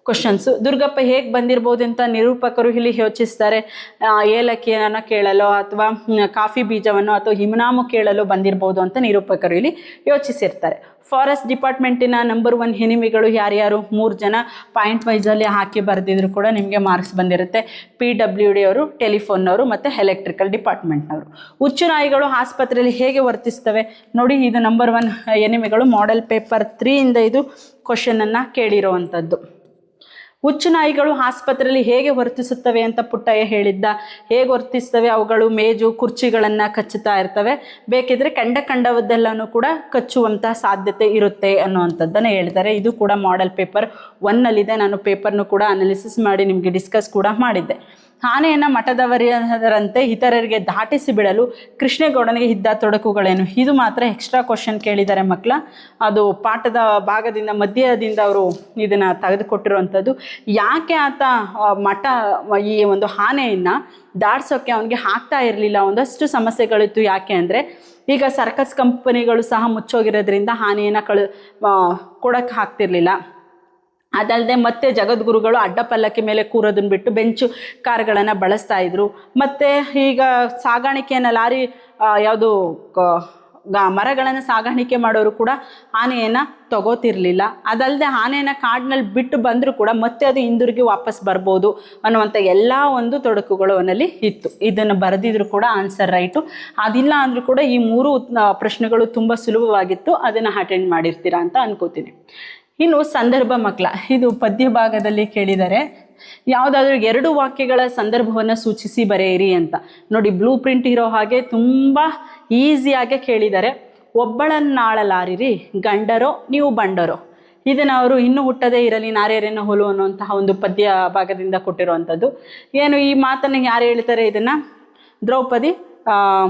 ಕ್ವಶನ್ಸು. ದುರ್ಗಪ್ಪ ಹೇಗೆ ಬಂದಿರ್ಬೋದು ಅಂತ ನಿರೂಪಕರು ಇಲ್ಲಿ ಯೋಚಿಸ್ತಾರೆ. ಏಲಕ್ಕಿಯನ್ನು ಕೇಳಲು ಅಥವಾ ಕಾಫಿ ಬೀಜವನ್ನು ಅಥವಾ ಹಿಮನಾಮು ಕೇಳಲು ಬಂದಿರ್ಬೋದು ಅಂತ ನಿರೂಪಕರು ಇಲ್ಲಿ ಯೋಚಿಸಿರ್ತಾರೆ. ಫಾರೆಸ್ಟ್ ಡಿಪಾರ್ಟ್ಮೆಂಟಿನ ನಂಬರ್ 1 ಎನಿಮಿಗಳು ಯಾರ್ಯಾರು? 3 ಜನ ಪಾಯಿಂಟ್ ವೈಸಲ್ಲಿ ಹಾಕಿ ಬರೆದಿದ್ರು ಕೂಡ ನಿಮಗೆ ಮಾರ್ಕ್ಸ್ ಬಂದಿರುತ್ತೆ. PWD ಅವರು, ಟೆಲಿಫೋನ್ನವರು ಮತ್ತು ಎಲೆಕ್ಟ್ರಿಕಲ್ ಡಿಪಾರ್ಟ್ಮೆಂಟ್ನವರು. ಹುಚ್ಚು ನಾಯಿಗಳು ಆಸ್ಪತ್ರೆಯಲ್ಲಿ ಹೇಗೆ ವರ್ತಿಸ್ತವೆ ನೋಡಿ. ಇದು ನಂಬರ್ 1 ಎನಿಮಿಗಳು. ಮಾಡೆಲ್ ಪೇಪರ್ 3ಇಂದ ಇದು ಕ್ವಶನನ್ನು ಕೇಳಿರುವಂಥದ್ದು. ಹುಚ್ಚು ನಾಯಿಗಳು ಆಸ್ಪತ್ರೆಯಲ್ಲಿ ಹೇಗೆ ವರ್ತಿಸುತ್ತವೆ ಅಂತ ಪುಟ್ಟಯ್ಯ ಹೇಳಿದ್ದ. ಹೇಗೆ ವರ್ತಿಸ್ತವೆ? ಅವುಗಳು ಮೇಜು ಕುರ್ಚಿಗಳನ್ನು ಕಚ್ಚುತ್ತಾ ಇರ್ತವೆ. ಬೇಕಿದ್ರೆ ಕಂಡವದ್ದೆಲ್ಲನೂ ಕೂಡ ಕಚ್ಚುವಂತಹ ಸಾಧ್ಯತೆ ಇರುತ್ತೆ ಅನ್ನುವಂಥದ್ದನ್ನು ಹೇಳ್ತಾರೆ. ಇದು ಕೂಡ ಮಾಡೆಲ್ ಪೇಪರ್ 1ನಲ್ಲಿದೆ. ನಾನು ಪೇಪರ್ನು ಕೂಡ ಅನಾಲಿಸಿಸ್ ಮಾಡಿ ನಿಮಗೆ ಡಿಸ್ಕಸ್ ಕೂಡ ಮಾಡಿದ್ದೆ. ಆನೆಯನ್ನು ಮಠದವರಂತೆ ಇತರರಿಗೆ ದಾಟಿಸಿ ಬಿಡಲು ಕೃಷ್ಣೇಗೌಡನಿಗೆ ಇದ್ದ ತೊಡಕುಗಳೇನು? ಇದು ಮಾತ್ರ ಎಕ್ಸ್ಟ್ರಾ ಕ್ವಶನ್ ಕೇಳಿದ್ದಾರೆ ಮಕ್ಕಳ. ಅದು ಪಾಠದ ಭಾಗದಿಂದ ಮಧ್ಯದಿಂದ ಅವರು ಇದನ್ನು ತೆಗೆದುಕೊಟ್ಟಿರುವಂಥದ್ದು. ಯಾಕೆ ಆತ ಈ ಒಂದು ಆನೆಯನ್ನು ದಾಟ್ಸೋಕ್ಕೆ ಅವನಿಗೆ ಆಗ್ತಾ ಇರಲಿಲ್ಲ? ಒಂದಷ್ಟು ಸಮಸ್ಯೆಗಳಿತ್ತು. ಯಾಕೆ ಅಂದರೆ ಈಗ ಸರ್ಕಸ್ ಕಂಪನಿಗಳು ಸಹ ಮುಚ್ಚೋಗಿರೋದ್ರಿಂದ ಆನೆಯನ್ನು ಕೊಡೋಕ್ಕೆ ಆಗ್ತಿರ್ಲಿಲ್ಲ. ಅದಲ್ಲದೆ ಮತ್ತೆ ಜಗದ್ಗುರುಗಳು ಅಡ್ಡಪಲ್ಲಕ್ಕಿ ಮೇಲೆ ಕೂರೋದನ್ನು ಬಿಟ್ಟು ಬೆಂಚು ಕಾರುಗಳನ್ನು ಬಳಸ್ತಾ ಇದ್ರು. ಮತ್ತು ಈಗ ಸಾಗಾಣಿಕೆಯನ್ನು ಲಾರಿ ಮರಗಳನ್ನು ಸಾಗಾಣಿಕೆ ಮಾಡೋರು ಕೂಡ ಆನೆಯನ್ನು ತಗೋತಿರ್ಲಿಲ್ಲ. ಅದಲ್ಲದೆ ಆನೆಯನ್ನು ಕಾಡಿನಲ್ಲಿ ಬಿಟ್ಟು ಬಂದರೂ ಕೂಡ ಮತ್ತೆ ಅದು ಹಿಂದಿರುಗಿ ವಾಪಸ್ ಬರ್ಬೋದು ಅನ್ನುವಂಥ ಎಲ್ಲ ಒಂದು ತೊಡಕುಗಳು ಅವನಲ್ಲಿ ಇತ್ತು. ಇದನ್ನು ಬರೆದಿದ್ರು ಕೂಡ ಆನ್ಸರ್ ರೈಟು. ಅದಿಲ್ಲ ಅಂದರೂ ಕೂಡ ಈ 3 ಪ್ರಶ್ನೆಗಳು ತುಂಬ ಸುಲಭವಾಗಿತ್ತು. ಅದನ್ನು ಅಟೆಂಡ್ ಮಾಡಿರ್ತೀರಾ ಅಂತ ಅನ್ಕೋತೀನಿ. ಇನ್ನು ಸಂದರ್ಭ ಮಕ್ಕಳ, ಇದು ಪದ್ಯ ಭಾಗದಲ್ಲಿ ಕೇಳಿದರೆ ಯಾವುದಾದ್ರೂ 2 ವಾಕ್ಯಗಳ ಸಂದರ್ಭವನ್ನು ಸೂಚಿಸಿ ಬರೆಯಿರಿ ಅಂತ ನೋಡಿ. ಬ್ಲೂ ಪ್ರಿಂಟ್ ಇರೋ ಹಾಗೆ ತುಂಬ ಈಸಿಯಾಗೆ ಕೇಳಿದ್ದಾರೆ. ಒಬ್ಬಳನ್ನಾಳಲಾರಿರಿ ಗಂಡರೋ ನೀವು ಬಂಡರೋ. ಇದನ್ನು ಅವರು ಇನ್ನೂ ಹುಟ್ಟದೇ ಇರಲಿ ನಾರ್ಯರೇನ ಹೋಲು ಅನ್ನುವಂತಹ ಒಂದು ಪದ್ಯ ಭಾಗದಿಂದ ಕೊಟ್ಟಿರುವಂಥದ್ದು. ಏನು ಈ ಮಾತನ್ನು ಯಾರು ಹೇಳ್ತಾರೆ? ಇದನ್ನು ದ್ರೌಪದಿ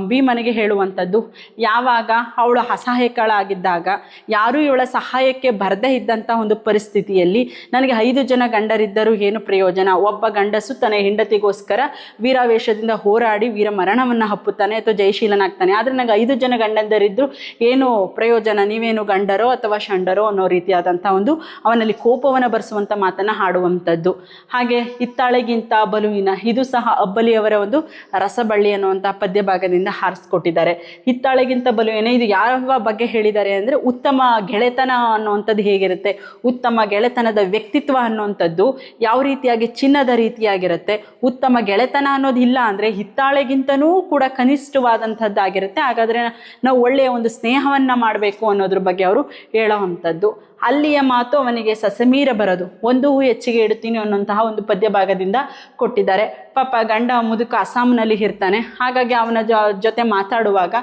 ಭೀಮನಿಗೆ ಹೇಳುವಂಥದ್ದು. ಯಾವಾಗ ಅವಳು ಅಸಹಾಯಕಳಾಗಿದ್ದಾಗ, ಯಾರೂ ಇವಳ ಸಹಾಯಕ್ಕೆ ಬರದೇ ಇದ್ದಂಥ ಒಂದು ಪರಿಸ್ಥಿತಿಯಲ್ಲಿ ನನಗೆ 5 ಜನ ಗಂಡರಿದ್ದರೂ ಏನು ಪ್ರಯೋಜನ? ಒಬ್ಬ ಗಂಡಸು ತನ್ನ ಹೆಂಡತಿಗೋಸ್ಕರ ವೀರಾವೇಶದಿಂದ ಹೋರಾಡಿ ವೀರ ಮರಣವನ್ನು ಹಪ್ಪುತ್ತಾನೆ ಅಥವಾ ಜಯಶೀಲನಾಗ್ತಾನೆ. ಆದರೆ ನನಗೆ 5 ಜನ ಗಂಡಂದರಿದ್ದರೂ ಏನು ಪ್ರಯೋಜನ? ನೀವೇನು ಗಂಡರೋ ಅಥವಾ ಷಂಡರೋ ಅನ್ನೋ ರೀತಿಯಾದಂಥ ಒಂದು ಅವನಲ್ಲಿ ಕೋಪವನ್ನು ಬರೆಸುವಂಥ ಮಾತನ್ನು ಹಾಡುವಂಥದ್ದು. ಹಾಗೆ ಹಿತ್ತಾಳೆಗಿಂತ ಬಲುವಿನ, ಇದು ಸಹ ಅಬ್ಬಲಿಯವರ ಒಂದು ರಸಬಳ್ಳಿ ಅನ್ನುವಂಥ ಪದ್ಯ ಭಾಗದಿಂದ ಹಾರಿಸ್ಕೊಟ್ಟಿದ್ದಾರೆ. ಹಿತ್ತಾಳೆಗಿಂತ ಬಲುವೇನೆ, ಇದು ಯಾವ ಬಗ್ಗೆ ಹೇಳಿದ್ದಾರೆ ಅಂದರೆ ಉತ್ತಮ ಗೆಳೆತನ ಅನ್ನುವಂಥದ್ದು ಹೇಗಿರುತ್ತೆ, ಉತ್ತಮ ಗೆಳೆತನದ ವ್ಯಕ್ತಿತ್ವ ಅನ್ನುವಂಥದ್ದು ಯಾವ ರೀತಿಯಾಗಿ ಚಿನ್ನದ ರೀತಿಯಾಗಿರುತ್ತೆ. ಉತ್ತಮ ಗೆಳೆತನ ಅನ್ನೋದು ಇಲ್ಲ ಅಂದರೆ ಹಿತ್ತಾಳೆಗಿಂತನೂ ಕೂಡ ಕನಿಷ್ಠವಾದಂಥದ್ದಾಗಿರುತ್ತೆ. ಹಾಗಾದರೆ ನಾವು ಒಳ್ಳೆಯ ಒಂದು ಸ್ನೇಹವನ್ನು ಮಾಡಬೇಕು ಅನ್ನೋದ್ರ ಬಗ್ಗೆ ಅವರು ಹೇಳೋವಂಥದ್ದು. ಅಲ್ಲಿಯ ಮಾತು ಅವನಿಗೆ ಸಸಮೀರ ಬರೋದು, ಒಂದು ಹೂ ಹೆಚ್ಚಿಗೆ ಇಡುತ್ತೀನಿ ಅನ್ನೋಂತಹ ಒಂದು ಪದ್ಯ ಭಾಗದಿಂದ ಕೊಟ್ಟಿದ್ದಾರೆ. ಪಾಪ ಗಂಡ ಮುದುಕ ಅಸ್ಸಾಂನಲ್ಲಿ ಇರ್ತಾನೆ. ಹಾಗಾಗಿ ಅವನ ಜೊತೆ ಮಾತಾಡುವಾಗ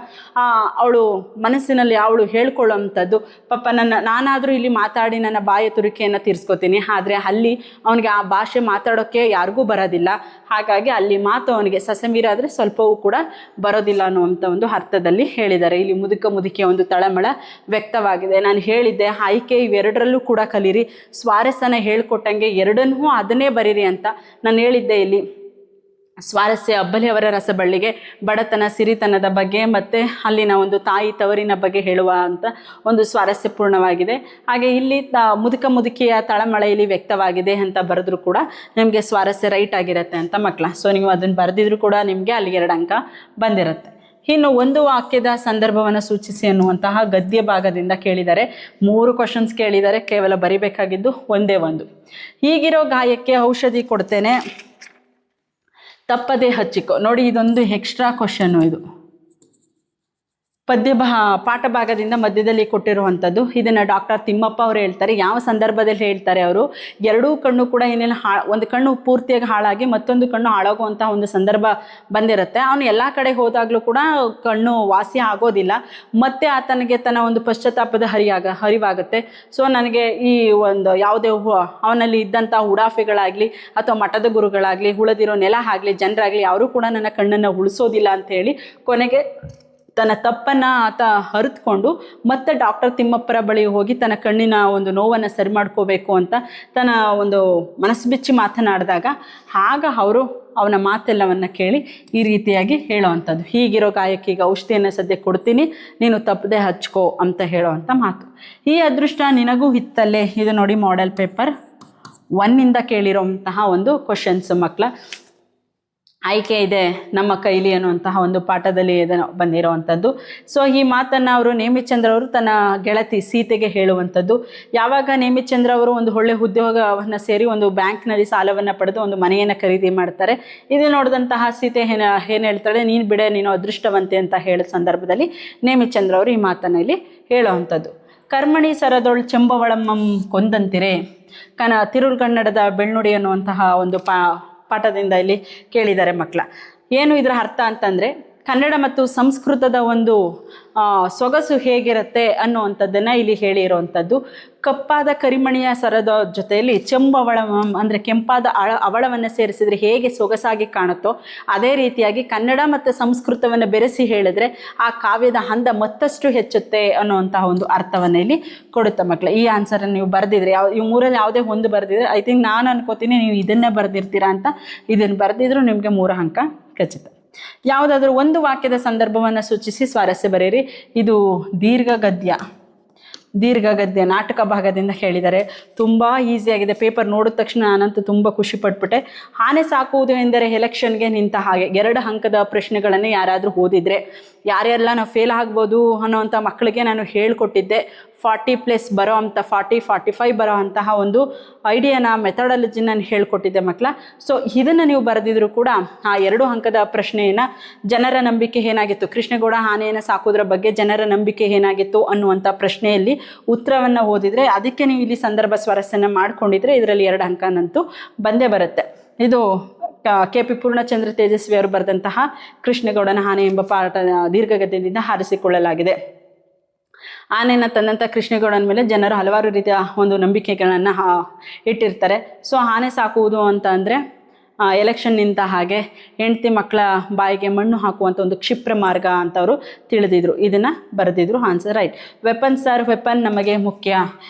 ಅವಳು ಮನಸ್ಸಿನಲ್ಲಿ ಅವಳು ಹೇಳ್ಕೊಳ್ಳೋವಂಥದ್ದು, ಪಾಪ ನಾನಾದರೂ ಇಲ್ಲಿ ಮಾತಾಡಿ ನನ್ನ ಬಾಯ ತುರಿಕೆಯನ್ನು ತೀರಿಸ್ಕೊತೀನಿ, ಆದರೆ ಅಲ್ಲಿ ಅವನಿಗೆ ಆ ಭಾಷೆ ಮಾತಾಡೋಕ್ಕೆ ಯಾರಿಗೂ ಬರೋದಿಲ್ಲ. ಹಾಗಾಗಿ ಅಲ್ಲಿ ಮಾತು ಅವನಿಗೆ ಸಸಮೀರ ಆದರೆ ಸ್ವಲ್ಪವೂ ಕೂಡ ಬರೋದಿಲ್ಲ ಅನ್ನುವಂಥ ಒಂದು ಅರ್ಥದಲ್ಲಿ ಹೇಳಿದ್ದಾರೆ. ಇಲ್ಲಿ ಮುದುಕಿಯ ಒಂದು ತಳಮಳ ವ್ಯಕ್ತವಾಗಿದೆ. ನಾನು ಹೇಳಿದ್ದೆ ಆಯ್ಕೆ ಇವೆರಡರಲ್ಲೂ ಕೂಡ ಕಲೀರಿ, ಸ್ವಾರಸ್ಯನ ಹೇಳ್ಕೊಟ್ಟಂಗೆ ಎರಡನ್ನೂ ಅದನ್ನೇ ಬರೀರಿ ಅಂತ ನಾನು ಹೇಳಿದ್ದೆ. ಇಲ್ಲಿ ಸ್ವಾರಸ್ಯ ಅಬ್ಬಲಿಯವರ ರಸಬಳ್ಳಿಗೆ ಬಡತನ ಸಿರಿತನದ ಬಗ್ಗೆ ಮತ್ತು ಅಲ್ಲಿನ ಒಂದು ತಾಯಿ ತವರಿನ ಬಗ್ಗೆ ಹೇಳುವ ಅಂತ ಒಂದು ಸ್ವಾರಸ್ಯಪೂರ್ಣವಾಗಿದೆ. ಹಾಗೆ ಇಲ್ಲಿ ಮುದುಕಿಯ ತಳಮಳೆಯಲ್ಲಿ ವ್ಯಕ್ತವಾಗಿದೆ ಅಂತ ಬರೆದ್ರು ಕೂಡ ನಿಮಗೆ ಸ್ವಾರಸ್ಯ ರೈಟ್ ಆಗಿರುತ್ತೆ ಅಂತ ಮಕ್ಕಳ. ಸೊ ನೀವು ಅದನ್ನು ಬರೆದಿದ್ರು ಕೂಡ ನಿಮಗೆ ಅಲ್ಲಿ 2 ಅಂಕ ಬಂದಿರುತ್ತೆ. ಇನ್ನು ಒಂದು ವಾಕ್ಯದ ಸಂದರ್ಭವನ್ನು ಸೂಚಿಸಿ ಅನ್ನುವಂತಹ ಗದ್ಯ ಭಾಗದಿಂದ ಕೇಳಿದ್ದಾರೆ. 3 ಕ್ವಶನ್ಸ್ ಕೇಳಿದ್ದಾರೆ, ಕೇವಲ ಬರಿಬೇಕಾಗಿದ್ದು ಒಂದೇ ಒಂದು. ಹೀಗಿರೋ ಗಾಯಕ್ಕೆ ಔಷಧಿ ಕೊಡ್ತೇನೆ, ತಪ್ಪದೇ ಹಚ್ಚಿಕೋ. ನೋಡಿ, ಇದೊಂದು ಎಕ್ಸ್ಟ್ರಾ ಕ್ವಶನ್ನು. ಇದು ಪಾಠ ಭಾಗದಿಂದ ಮಧ್ಯದಲ್ಲಿ ಕೊಟ್ಟಿರುವಂಥದ್ದು. ಇದನ್ನು ಡಾಕ್ಟರ್ ತಿಮ್ಮಪ್ಪ ಅವರು ಹೇಳ್ತಾರೆ. ಯಾವ ಸಂದರ್ಭದಲ್ಲಿ ಹೇಳ್ತಾರೆ ಅವರು? ಎರಡೂ ಕಣ್ಣು ಕೂಡ ಏನೆಲ್ಲ ಒಂದು ಕಣ್ಣು ಪೂರ್ತಿಯಾಗಿ ಹಾಳಾಗಿ ಮತ್ತೊಂದು ಕಣ್ಣು ಹಾಳಾಗುವಂಥ ಒಂದು ಸಂದರ್ಭ ಬಂದಿರುತ್ತೆ. ಅವನು ಎಲ್ಲ ಕಡೆ ಹೋದಾಗಲೂ ಕೂಡ ಕಣ್ಣು ವಾಸಿ ಆಗೋದಿಲ್ಲ. ಮತ್ತೆ ಆತನಿಗೆ ತನ್ನ ಒಂದು ಪಶ್ಚಾತ್ತಾಪದ ಹರಿವಾಗುತ್ತೆ. ಸೊ ನನಗೆ ಈ ಒಂದು ಯಾವುದೇ ಅವನಲ್ಲಿ ಇದ್ದಂಥ ಉಡಾಫೆಗಳಾಗಲಿ ಅಥವಾ ಮಠದ ಗುರುಗಳಾಗಲಿ, ಉಳಿದಿರೋ ನೆಲ ಆಗಲಿ, ಜನರಾಗಲಿ ಯಾರೂ ಕೂಡ ನನ್ನ ಕಣ್ಣನ್ನು ಉಳಿಸೋದಿಲ್ಲ ಅಂತ ಹೇಳಿ ಕೊನೆಗೆ ತನ್ನ ತಪ್ಪನ್ನು ಆತ ಅರಿತುಕೊಂಡು ಮತ್ತೆ ಡಾಕ್ಟರ್ ತಿಮ್ಮಪ್ಪರ ಬಳಿ ಹೋಗಿ ತನ್ನ ಕಣ್ಣಿನ ಒಂದು ನೋವನ್ನು ಸರಿ ಮಾಡ್ಕೋಬೇಕು ಅಂತ ತನ್ನ ಒಂದು ಮನಸ್ಸು ಬಿಚ್ಚಿ ಮಾತನಾಡಿದಾಗ ಆಗ ಅವರು ಅವನ ಮಾತೆಲ್ಲವನ್ನು ಕೇಳಿ ಈ ರೀತಿಯಾಗಿ ಹೇಳೋವಂಥದ್ದು. ಹೀಗಿರೋ ಗಾಯಕ್ಕೆ ಈಗ ಔಷಧಿಯನ್ನು ಸದ್ಯಕ್ಕೆ ಕೊಡ್ತೀನಿ, ನೀನು ತಪ್ಪದೆ ಹಚ್ಕೋ ಅಂತ ಹೇಳೋವಂಥ ಮಾತು. ಈ ಅದೃಷ್ಟ ನಿನಗೂ ಇತ್ತಲ್ಲೇ. ಇದು ನೋಡಿ, ಮಾಡೆಲ್ ಪೇಪರ್ 1 ಕೇಳಿರೋಂತಹ ಒಂದು ಕ್ವಶನ್ಸ್ ಮಕ್ಕಳ. ಆಯ್ಕೆ ಇದೆ ನಮ್ಮ ಕೈಲಿ ಅನ್ನುವಂತಹ ಒಂದು ಪಾಠದಲ್ಲಿ ಇದನ್ನು ಬಂದಿರೋವಂಥದ್ದು. ಸೊ ಈ ಮಾತನ್ನು ಅವರು ನೇಮಿಚಂದ್ರ ಅವರು ತನ್ನ ಗೆಳತಿ ಸೀತೆಗೆ ಹೇಳುವಂಥದ್ದು. ಯಾವಾಗ ನೇಮಿಚಂದ್ರ ಅವರು ಒಂದು ಒಳ್ಳೆ ಉದ್ಯೋಗವನ್ನು ಸೇರಿ ಒಂದು ಬ್ಯಾಂಕ್ನಲ್ಲಿ ಸಾಲವನ್ನು ಪಡೆದು ಒಂದು ಮನೆಯನ್ನು ಖರೀದಿ ಮಾಡ್ತಾರೆ. ಇದು ನೋಡಿದಂತಹ ಸೀತೆ ಏನು ಹೇಳ್ತಾಳೆ, ನೀನು ಬಿಡೆ, ನೀನು ಅದೃಷ್ಟವಂತೆ ಅಂತ ಹೇಳಿದ ಸಂದರ್ಭದಲ್ಲಿ ನೇಮಿಚಂದ್ರ ಅವರು ಈ ಮಾತನ್ನು ಇಲ್ಲಿ ಹೇಳುವಂಥದ್ದು. ಕರ್ಮಣಿ ಸರದೊಳ್ ಚೆಂಬವಳಮ್ಮಂ ಕೊಂದಂತಿರೆ ತಿರುಳ್ಗನ್ನಡದ ಬೆಳ್ನುಡಿ ಅನ್ನುವಂತಹ ಒಂದು ಪಾಠದಿಂದ ಇಲ್ಲಿ ಕೇಳಿದ್ದಾರೆ ಮಕ್ಕಳ. ಏನು ಇದರ ಅರ್ಥ ಅಂತಂದರೆ, ಕನ್ನಡ ಮತ್ತು ಸಂಸ್ಕೃತದ ಒಂದು ಸೊಗಸು ಹೇಗಿರುತ್ತೆ ಅನ್ನುವಂಥದ್ದನ್ನು ಇಲ್ಲಿ ಹೇಳಿರುವಂಥದ್ದು. ಕಪ್ಪಾದ ಕರಿಮಣಿಯ ಸರದ ಜೊತೆಯಲ್ಲಿ ಚೆಂಬವಳ ಅಂದರೆ ಕೆಂಪಾದ ಅವಳವನ್ನು ಸೇರಿಸಿದರೆ ಹೇಗೆ ಸೊಗಸಾಗಿ ಕಾಣುತ್ತೋ ಅದೇ ರೀತಿಯಾಗಿ ಕನ್ನಡ ಮತ್ತು ಸಂಸ್ಕೃತವನ್ನು ಬೆರೆಸಿ ಹೇಳಿದ್ರೆ ಆ ಕಾವ್ಯದ ಅಂದ ಮತ್ತಷ್ಟು ಹೆಚ್ಚುತ್ತೆ ಅನ್ನುವಂತಹ ಒಂದು ಅರ್ಥವನ್ನು ಇಲ್ಲಿ ಕೊಡುತ್ತೆ ಮಕ್ಕಳ. ಈ ಆನ್ಸರನ್ನು ನೀವು ಬರೆದಿದ್ರೆ ಈ 3ರಲ್ಲಿ ಯಾವುದೇ ಒಂದು ಬರೆದಿದ್ರೆ ಐ ಥಿಂಕ್ ನಾನು ಅನ್ಕೋತೀನಿ ನೀವು ಇದನ್ನೇ ಬರೆದಿರ್ತೀರಾ ಅಂತ. ಇದನ್ನು ಬರೆದಿದ್ರು ನಿಮಗೆ 3 ಅಂಕ ಖಚಿತ. ಯಾವುದಾದ್ರೂ ಒಂದು ವಾಕ್ಯದ ಸಂದರ್ಭವನ್ನು ಸೂಚಿಸಿ ಸ್ವಾರಸ್ಯ ಬರೆಯಿರಿ. ಇದು ದೀರ್ಘಗದ್ಯ ನಾಟಕ ಭಾಗದಿಂದ ಹೇಳಿದ್ದಾರೆ. ತುಂಬ ಈಸಿಯಾಗಿದೆ. ಪೇಪರ್ ನೋಡಿದ ತಕ್ಷಣ ನಾನಂತೂ ತುಂಬ ಖುಷಿ ಪಟ್ಬಿಟ್ಟೆ. ಆನೆ ಸಾಕುವುದು ಎಂದರೆ ಎಲೆಕ್ಷನ್ಗೆ ನಿಂತ ಹಾಗೆ. 2 ಅಂಕದ ಪ್ರಶ್ನೆಗಳನ್ನು ಯಾರಾದರೂ ಓದಿದರೆ ಯಾರೆಲ್ಲ ನಾವು ಫೇಲ್ ಆಗ್ಬೋದು ಅನ್ನೋವಂಥ ಮಕ್ಕಳಿಗೆ ನಾನು ಹೇಳಿಕೊಟ್ಟಿದ್ದೆ. 40+ ಬರೋ ಅಂಥ 45 ಬರೋ ಅಂತಹ ಒಂದು ಐಡಿಯಾನ ಮೆಥಡಾಲಜಿ ನಾನು ಹೇಳ್ಕೊಟ್ಟಿದ್ದೆ ಮಕ್ಕಳ. ಸೊ ಇದನ್ನು ನೀವು ಬರೆದಿದ್ರು ಕೂಡ ಆ 2 ಅಂಕದ ಪ್ರಶ್ನೆಯನ್ನು ಜನರ ನಂಬಿಕೆ ಏನಾಗಿತ್ತು, ಕೃಷ್ಣೇಗೌಡ ಆನೆಯನ್ನು ಸಾಕೋದ್ರ ಬಗ್ಗೆ ಜನರ ನಂಬಿಕೆ ಏನಾಗಿತ್ತು ಅನ್ನುವಂಥ ಪ್ರಶ್ನೆಯಲ್ಲಿ ಉತ್ತರವನ್ನು ಓದಿದರೆ ಅದಕ್ಕೆ ನೀವು ಇಲ್ಲಿ ಸಂದರ್ಭ ಸ್ವಾರಸ್ಯನ ಮಾಡ್ಕೊಂಡಿದ್ರೆ ಇದರಲ್ಲಿ 2 ಅಂಕನಂತೂ ಬಂದೇ ಬರುತ್ತೆ. ಇದು KP ಪೂರ್ಣಚಂದ್ರ ತೇಜಸ್ವಿ ಅವರು ಬರೆದಂತಹ ಕೃಷ್ಣೇಗೌಡನ ಆನೆ ಎಂಬ ಪಾಠ ದೀರ್ಘಗದ್ಯದಿಂದ ಆರಿಸಿಕೊಳ್ಳಲಾಗಿದೆ. ಆನೆಯನ್ನು ತಂದಂಥ ಕೃಷ್ಣೇಗೌಡನ ಮೇಲೆ ಜನರು ಹಲವಾರು ರೀತಿಯ ಒಂದು ನಂಬಿಕೆಗಳನ್ನು ಇಟ್ಟಿರ್ತಾರೆ. ಸೊ ಆನೆ ಸಾಕುವುದು ಅಂತ ಅಂದರೆ ಎಲೆಕ್ಷನ್ ನಿಂತ ಹಾಗೆ, ಹೆಂಡತಿ ಮಕ್ಕಳ ಬಾಯಿಗೆ ಮಣ್ಣು ಹಾಕುವಂಥ ಒಂದು ಕ್ಷಿಪ್ರ ಮಾರ್ಗ ಅಂತವರು ತಿಳಿದಿದ್ರು. ಇದನ್ನು ಬರೆದಿದ್ರು. Answer right. ವೆಪನ್ ನಮಗೆ ಮುಖ್ಯ.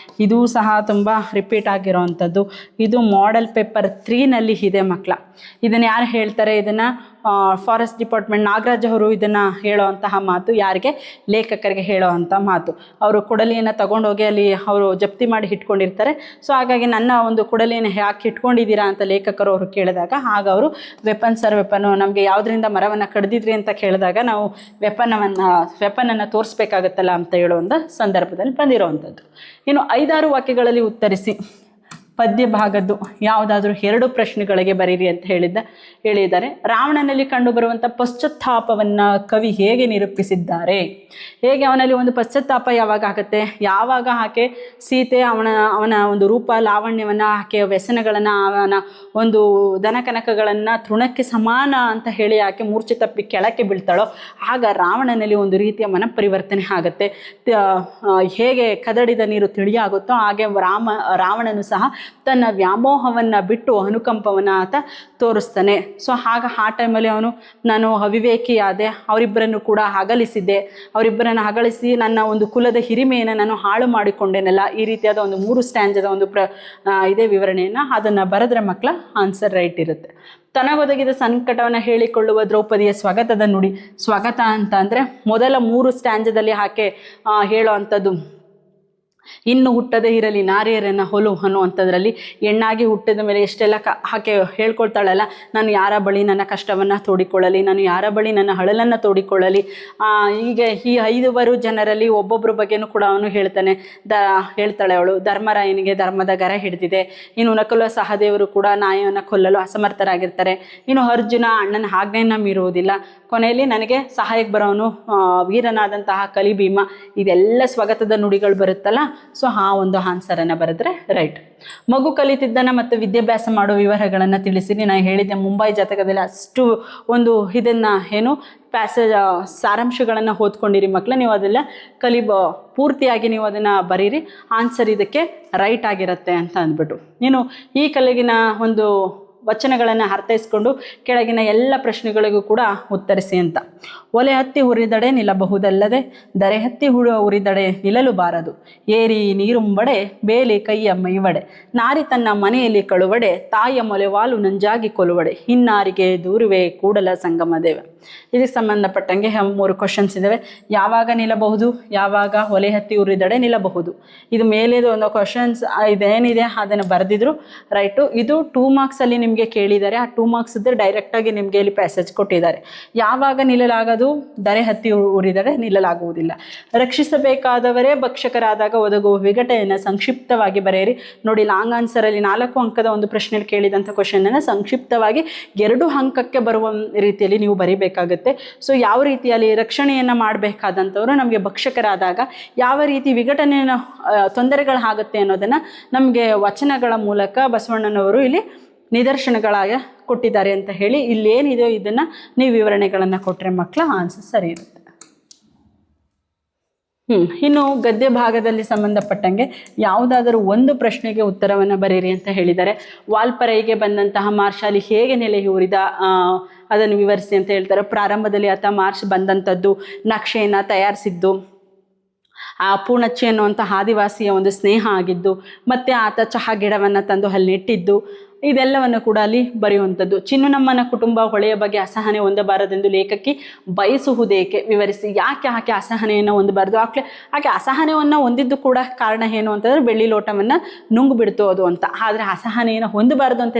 ಇದೂ ಸಹ ತುಂಬ ರಿಪೀಟ್ ಆಗಿರೋವಂಥದ್ದು. ಇದು ಮಾಡೆಲ್ ಪೇಪರ್ 3ನಲ್ಲಿ ಇದೆ ಮಕ್ಕಳ. ಇದನ್ನು ಯಾರು ಹೇಳ್ತಾರೆ? ಇದನ್ನು ಫಾರೆಸ್ಟ್ ಡಿಪಾರ್ಟ್ಮೆಂಟ್ ನಾಗರಾಜ್ ಅವರು ಇದನ್ನು ಹೇಳೋವಂತಹ ಮಾತು. ಯಾರಿಗೆ? ಲೇಖಕರಿಗೆ ಹೇಳೋವಂಥ ಮಾತು. ಅವರು ಕೊಡಲಿಯನ್ನು ತಗೊಂಡೋಗಿ ಅಲ್ಲಿ ಅವರು ಜಪ್ತಿ ಮಾಡಿ ಇಟ್ಕೊಂಡಿರ್ತಾರೆ. ಸೊ ಹಾಗಾಗಿ ನನ್ನ ಒಂದು ಕೊಡಲಿಯನ್ನು ಯಾಕೆ ಇಟ್ಕೊಂಡಿದ್ದೀರಾ ಅಂತ ಲೇಖಕರು ಅವರು ಕೇಳಿದಾಗ ಆಗ ಅವರು ವೆಪನ್ನು ನಮಗೆ ಯಾವುದರಿಂದ ಮರವನ್ನು ಕಡ್ದಿದ್ರಿ ಅಂತ ಕೇಳಿದಾಗ ನಾವು ವೆಪನನ್ನು ತೋರಿಸ್ಬೇಕಾಗತ್ತಲ್ಲ ಅಂತ ಹೇಳುವಂಥ ಸಂದರ್ಭದಲ್ಲಿ ಬಂದಿರೋವಂಥದ್ದು. ಇನ್ನು 5-6 ವಾಕ್ಯಗಳಲ್ಲಿ ಉತ್ತರಿಸಿ. ಪದ್ಯ ಭಾಗದ್ದು ಯಾವುದಾದ್ರೂ 2 ಪ್ರಶ್ನೆಗಳಿಗೆ ಬರೀರಿ ಅಂತ ಹೇಳಿದ್ದಾರೆ. ರಾವಣನಲ್ಲಿ ಕಂಡುಬರುವಂಥ ಪಶ್ಚಾತ್ತಾಪವನ್ನು ಕವಿ ಹೇಗೆ ನಿರೂಪಿಸಿದ್ದಾರೆ? ಹೇಗೆ ಅವನಲ್ಲಿ ಒಂದು ಪಶ್ಚಾತ್ತಾಪ ಯಾವಾಗ ಆಗುತ್ತೆ? ಯಾವಾಗ ಆಕೆ ಸೀತೆ ಅವನ ಒಂದು ರೂಪ ಲಾವಣ್ಯವನ್ನು, ಆಕೆಯ ವ್ಯಸನಗಳನ್ನು, ಅವನ ಒಂದು ದನಕನಕಗಳನ್ನು ತೃಣಕ್ಕೆ ಸಮಾನ ಅಂತ ಹೇಳಿ ಆಕೆ ಮೂರ್ಛೆ ತಪ್ಪಿ ಕೆಳಕ್ಕೆ ಬೀಳ್ತಾಳೋ ಆಗ ರಾವಣನಲ್ಲಿ ಒಂದು ರೀತಿಯ ಮನಪರಿವರ್ತನೆ ಆಗುತ್ತೆ. ಹೇಗೆ ಕದಡಿದ ನೀರು ತಿಳಿಯಾಗುತ್ತೋ ಹಾಗೆ ರಾವಣನು ಸಹ ತನ್ನ ವ್ಯಾಮೋಹವನ್ನು ಬಿಟ್ಟು ಅನುಕಂಪವನ್ನು ಆತ ತೋರಿಸ್ತಾನೆ. ಸೊ ಆ ಟೈಮಲ್ಲಿ ಅವನು ನಾನು ಅವಿವೇಕಿಯಾದೆ, ಅವರಿಬ್ಬರನ್ನು ಕೂಡ ಅವರಿಬ್ಬರನ್ನು ಅಗಲಿಸಿ ನನ್ನ ಒಂದು ಕುಲದ ಹಿರಿಮೆಯನ್ನು ನಾನು ಹಾಳು ಮಾಡಿಕೊಂಡೇನಲ್ಲ, ಈ ರೀತಿಯಾದ ಒಂದು 3 ಸ್ಟ್ಯಾಂಜದ ಒಂದು ಇದೇ ವಿವರಣೆಯನ್ನು ಅದನ್ನು ಬರೆದ್ರೆ ಮಕ್ಕಳ ಆನ್ಸರ್ ರೈಟ್ ಇರುತ್ತೆ. ತನಗೊದಗಿದ ಸಂಕಟವನ್ನು ಹೇಳಿಕೊಳ್ಳುವ ದ್ರೌಪದಿಯ ಸ್ವಗತದ ನುಡಿ. ಸ್ವಗತ ಅಂತ ಅಂದರೆ ಮೊದಲ 3 ಸ್ಟ್ಯಾಂಜದಲ್ಲಿ ಆಕೆ ಹೇಳೋ ಅಂಥದ್ದು ಇನ್ನು ಹುಟ್ಟದೇ ಇರಲಿ ನಾರಿಯರನ್ನು ಹೊಲು ಅನ್ನುವಂಥದ್ರಲ್ಲಿ ಹೆಣ್ಣಾಗಿ ಹುಟ್ಟಿದ ಮೇಲೆ ಎಷ್ಟೆಲ್ಲ ಆಕೆ ಹೇಳ್ಕೊಳ್ತಾಳಲ್ಲ, ನಾನು ಯಾರ ಬಳಿ ನನ್ನ ಕಷ್ಟವನ್ನು ತೋಡಿಕೊಳ್ಳಲಿ, ನಾನು ಯಾರ ಬಳಿ ನನ್ನ ಅಳಲನ್ನು ತೋಡಿಕೊಳ್ಳಲಿ. ಹೀಗೆ ಈ 5 ಜನರಲ್ಲಿ ಒಬ್ಬೊಬ್ಬರ ಬಗ್ಗೆನೂ ಕೂಡ ಅವನು ಹೇಳ್ತಾಳೆ ಅವಳು. ಧರ್ಮರಾಯನಿಗೆ ಧರ್ಮದ ಗರ ಹಿಡಿದಿದೆ. ಇನ್ನು ನಕುಲ ಸಹದೇವರು ಕೂಡ ನಾಯವನ್ನು ಕೊಲ್ಲಲು ಅಸಮರ್ಥರಾಗಿರ್ತಾರೆ. ಇನ್ನು ಅರ್ಜುನ ಅಣ್ಣನ ಆಜ್ಞೆಯನ್ನು ಮೀರುವುದಿಲ್ಲ. ಕೊನೆಯಲ್ಲಿ ನನಗೆ ಸಹಾಯಕ್ಕೆ ಬರೋನು ವೀರನಾದಂತಹ ಕಲಿಭೀಮ. ಇದೆಲ್ಲ ಸ್ವಗತದ ನುಡಿಗಳು ಬರುತ್ತಲ್ಲ, ಸೊ ಆ ಒಂದು ಆನ್ಸರನ್ನು ಬರೆದ್ರೆ ರೈಟ್. ಮಗು ಕಲಿತಿದ್ದನ ಮತ್ತು ವಿದ್ಯಾಭ್ಯಾಸ ಮಾಡೋ ವಿವರಗಳನ್ನು ತಿಳಿಸಿರಿ. ನಾನು ಹೇಳಿದ್ದೆ ಮುಂಬೈ ಜಾತಕದಲ್ಲಿ ಅಷ್ಟು ಒಂದು ಇದನ್ನು ಪ್ಯಾಸೇಜ್ ಸಾರಾಂಶಗಳನ್ನು ಓದ್ಕೊಂಡಿರಿ ಮಕ್ಕಳು. ನೀವು ಅದೆಲ್ಲ ಪೂರ್ತಿಯಾಗಿ ನೀವು ಅದನ್ನು ಬರೀರಿ. ಆನ್ಸರ್ ಇದಕ್ಕೆ ರೈಟ್ ಆಗಿರುತ್ತೆ ಅಂತ ಅಂದ್ಬಿಟ್ಟು ನೀನು ಈ ಕೆಳಗಿನ ಒಂದು ವಚನಗಳನ್ನು ಅರ್ಥೈಸ್ಕೊಂಡು ಕೆಳಗಿನ ಎಲ್ಲ ಪ್ರಶ್ನೆಗಳಿಗೂ ಕೂಡ ಉತ್ತರಿಸಿ ಅಂತ. ಒಲೆ ಹತ್ತಿ ಉರಿದಡೆ ನಿಲ್ಲಬಹುದಲ್ಲದೆ ದರೆ ಹತ್ತಿ ಉರಿದಡೆ ನಿಲ್ಲಲು ಬಾರದು. ಏರಿ ನೀರುಂಬಡೆ ಬೇಲಿ ಕೈಯ ಮೈವಡೆ. ನಾರಿ ತನ್ನ ಮನೆಯಲ್ಲಿ ಕಳುವಡೆ ತಾಯಿಯ ಮೊಲೆವಾಲು ನಂಜಾಗಿ ಕೊಲುವಡೆ. ಇನ್ನಾರಿಗೆ ದೂರುವೆ ಕೂಡಲ ಸಂಗಮ ದೇವ. ಇದಕ್ಕೆ ಸಂಬಂಧಪಟ್ಟಂಗೆ 3 ಕ್ವಶನ್ಸ್ ಇದ್ದಾವೆ. ಯಾವಾಗ ನಿಲ್ಲಬಹುದು, ಯಾವಾಗ ಒಲೆ ಹತ್ತಿ ಉರಿದಡೆ ನಿಲ್ಲಬಹುದು. ಇದು ಮೇಲೇದು ಒಂದು ಕ್ವಶನ್ಸ್ ಇದೇನಿದೆ ಅದನ್ನು ಬರೆದಿದ್ರು ರೈಟು. ಇದು 2 ಮಾರ್ಕ್ಸಲ್ಲಿ ನಿಮಗೆ ಕೇಳಿದ್ದಾರೆ. ಆ 2 ಮಾರ್ಕ್ಸ್ ಇದ್ದರೆ ಡೈರೆಕ್ಟಾಗಿ ನಿಮಗೆ ಇಲ್ಲಿ ಪ್ಯಾಸೇಜ್ ಕೊಟ್ಟಿದ್ದಾರೆ. ಯಾವಾಗ ನಿಲ್ಲಲಾಗದು, ದರೆ ಹತ್ತಿ ಉರಿದಡೆ ನಿಲ್ಲಲಾಗುವುದಿಲ್ಲ. ರಕ್ಷಿಸಬೇಕಾದವರೇ ಭಕ್ಷಕರಾದಾಗ ಒದಗುವ ವಿಘಟನೆಯನ್ನು ಸಂಕ್ಷಿಪ್ತವಾಗಿ ಬರೆಯಿರಿ. ನೋಡಿ, ಲಾಂಗ್ ಆನ್ಸರಲ್ಲಿ 4 ಅಂಕದ ಒಂದು ಪ್ರಶ್ನೆಯಲ್ಲಿ ಕೇಳಿದಂಥ ಕ್ವಶನನ್ನು ಸಂಕ್ಷಿಪ್ತವಾಗಿ 2 ಅಂಕಕ್ಕೆ ಬರುವ ರೀತಿಯಲ್ಲಿ ನೀವು ಬರೀಬೇಕಾಗುತ್ತೆ. ಸೊ ಯಾವ ರೀತಿಯಲ್ಲಿ ರಕ್ಷಣೆಯನ್ನು ಮಾಡಬೇಕಾದಂಥವ್ರು ನಮಗೆ ಭಕ್ಷಕರಾದಾಗ ಯಾವ ರೀತಿ ವಿಘಟನೆಯನ್ನು ತೊಂದರೆಗಳಾಗುತ್ತೆ ಅನ್ನೋದನ್ನು ನಮಗೆ ವಚನಗಳ ಮೂಲಕ ಬಸವಣ್ಣನವರು ಇಲ್ಲಿ ನಿದರ್ಶನಗಳಾಗಿ ಕೊಟ್ಟಿದ್ದಾರೆ ಅಂತ ಹೇಳಿ ಇಲ್ಲೇನಿದೆಯೋ ಇದನ್ನು ನೀವು ವಿವರಣೆಗಳನ್ನು ಕೊಟ್ಟರೆ ಮಕ್ಕಳ ಆನ್ಸರ್ ಸರಿ ಇರುತ್ತೆ. ಇನ್ನು ಗದ್ಯ ಭಾಗದಲ್ಲಿ ಸಂಬಂಧಪಟ್ಟಂಗೆ ಯಾವುದಾದರೂ ಒಂದು ಪ್ರಶ್ನೆಗೆ ಉತ್ತರವನ್ನು ಬರೀರಿ ಅಂತ ಹೇಳಿದ್ದಾರೆ. ವಾಲ್ಪರೈಗೆ ಬಂದಂತಹ ಮಾರ್ಷಾಲಿ ಹೇಗೆ ನೆಲೆಯೂರಿದ ಅದನ್ನು ವಿವರಿಸಿ ಅಂತ ಹೇಳ್ತಾರೆ. ಪ್ರಾರಂಭದಲ್ಲಿ ಆತ ಮಾರ್ಷ್ ಬಂದಂಥದ್ದು, ನಕ್ಷೆಯನ್ನು ತಯಾರಿಸಿದ್ದು, ಆ ಪೂರ್ಣಚ್ಚಿ ಅನ್ನುವಂಥ ಆದಿವಾಸಿಯ ಒಂದು ಸ್ನೇಹ ಆಗಿದ್ದು, ಮತ್ತು ಆತ ಚಹಾ ಗಿಡವನ್ನು ತಂದು ಅಲ್ಲಿ ನೆಟ್ಟಿದ್ದು, ಇದೆಲ್ಲವನ್ನು ಕೂಡ ಅಲ್ಲಿ ಬರೆಯುವಂಥದ್ದು. ಚಿನ್ನನಮ್ಮನ ಕುಟುಂಬ ಹೊಳೆಯ ಬಗ್ಗೆ ಅಸಹನೆ ಹೊಂದಬಾರದೆಂದು ಲೇಖಕಿ ಬಯಸುವುದೇಕೆ ವಿವರಿಸಿ. ಯಾಕೆ ಆಕೆ ಅಸಹನೆಯನ್ನು ಹೊಂದಬಾರ್ದು, ಆಕೆ ಅಸಹನೆಯನ್ನು ಹೊಂದಿದ್ದು ಕೂಡ ಕಾರಣ ಏನು ಅಂತಂದರೆ ಬೆಳ್ಳಿ ಲೋಟವನ್ನು ನುಂಗು ಬಿಡ್ತು ಅದು ಅಂತ. ಆದರೆ ಅಸಹನೆಯನ್ನು ಹೊಂದಬಾರ್ದು ಅಂತ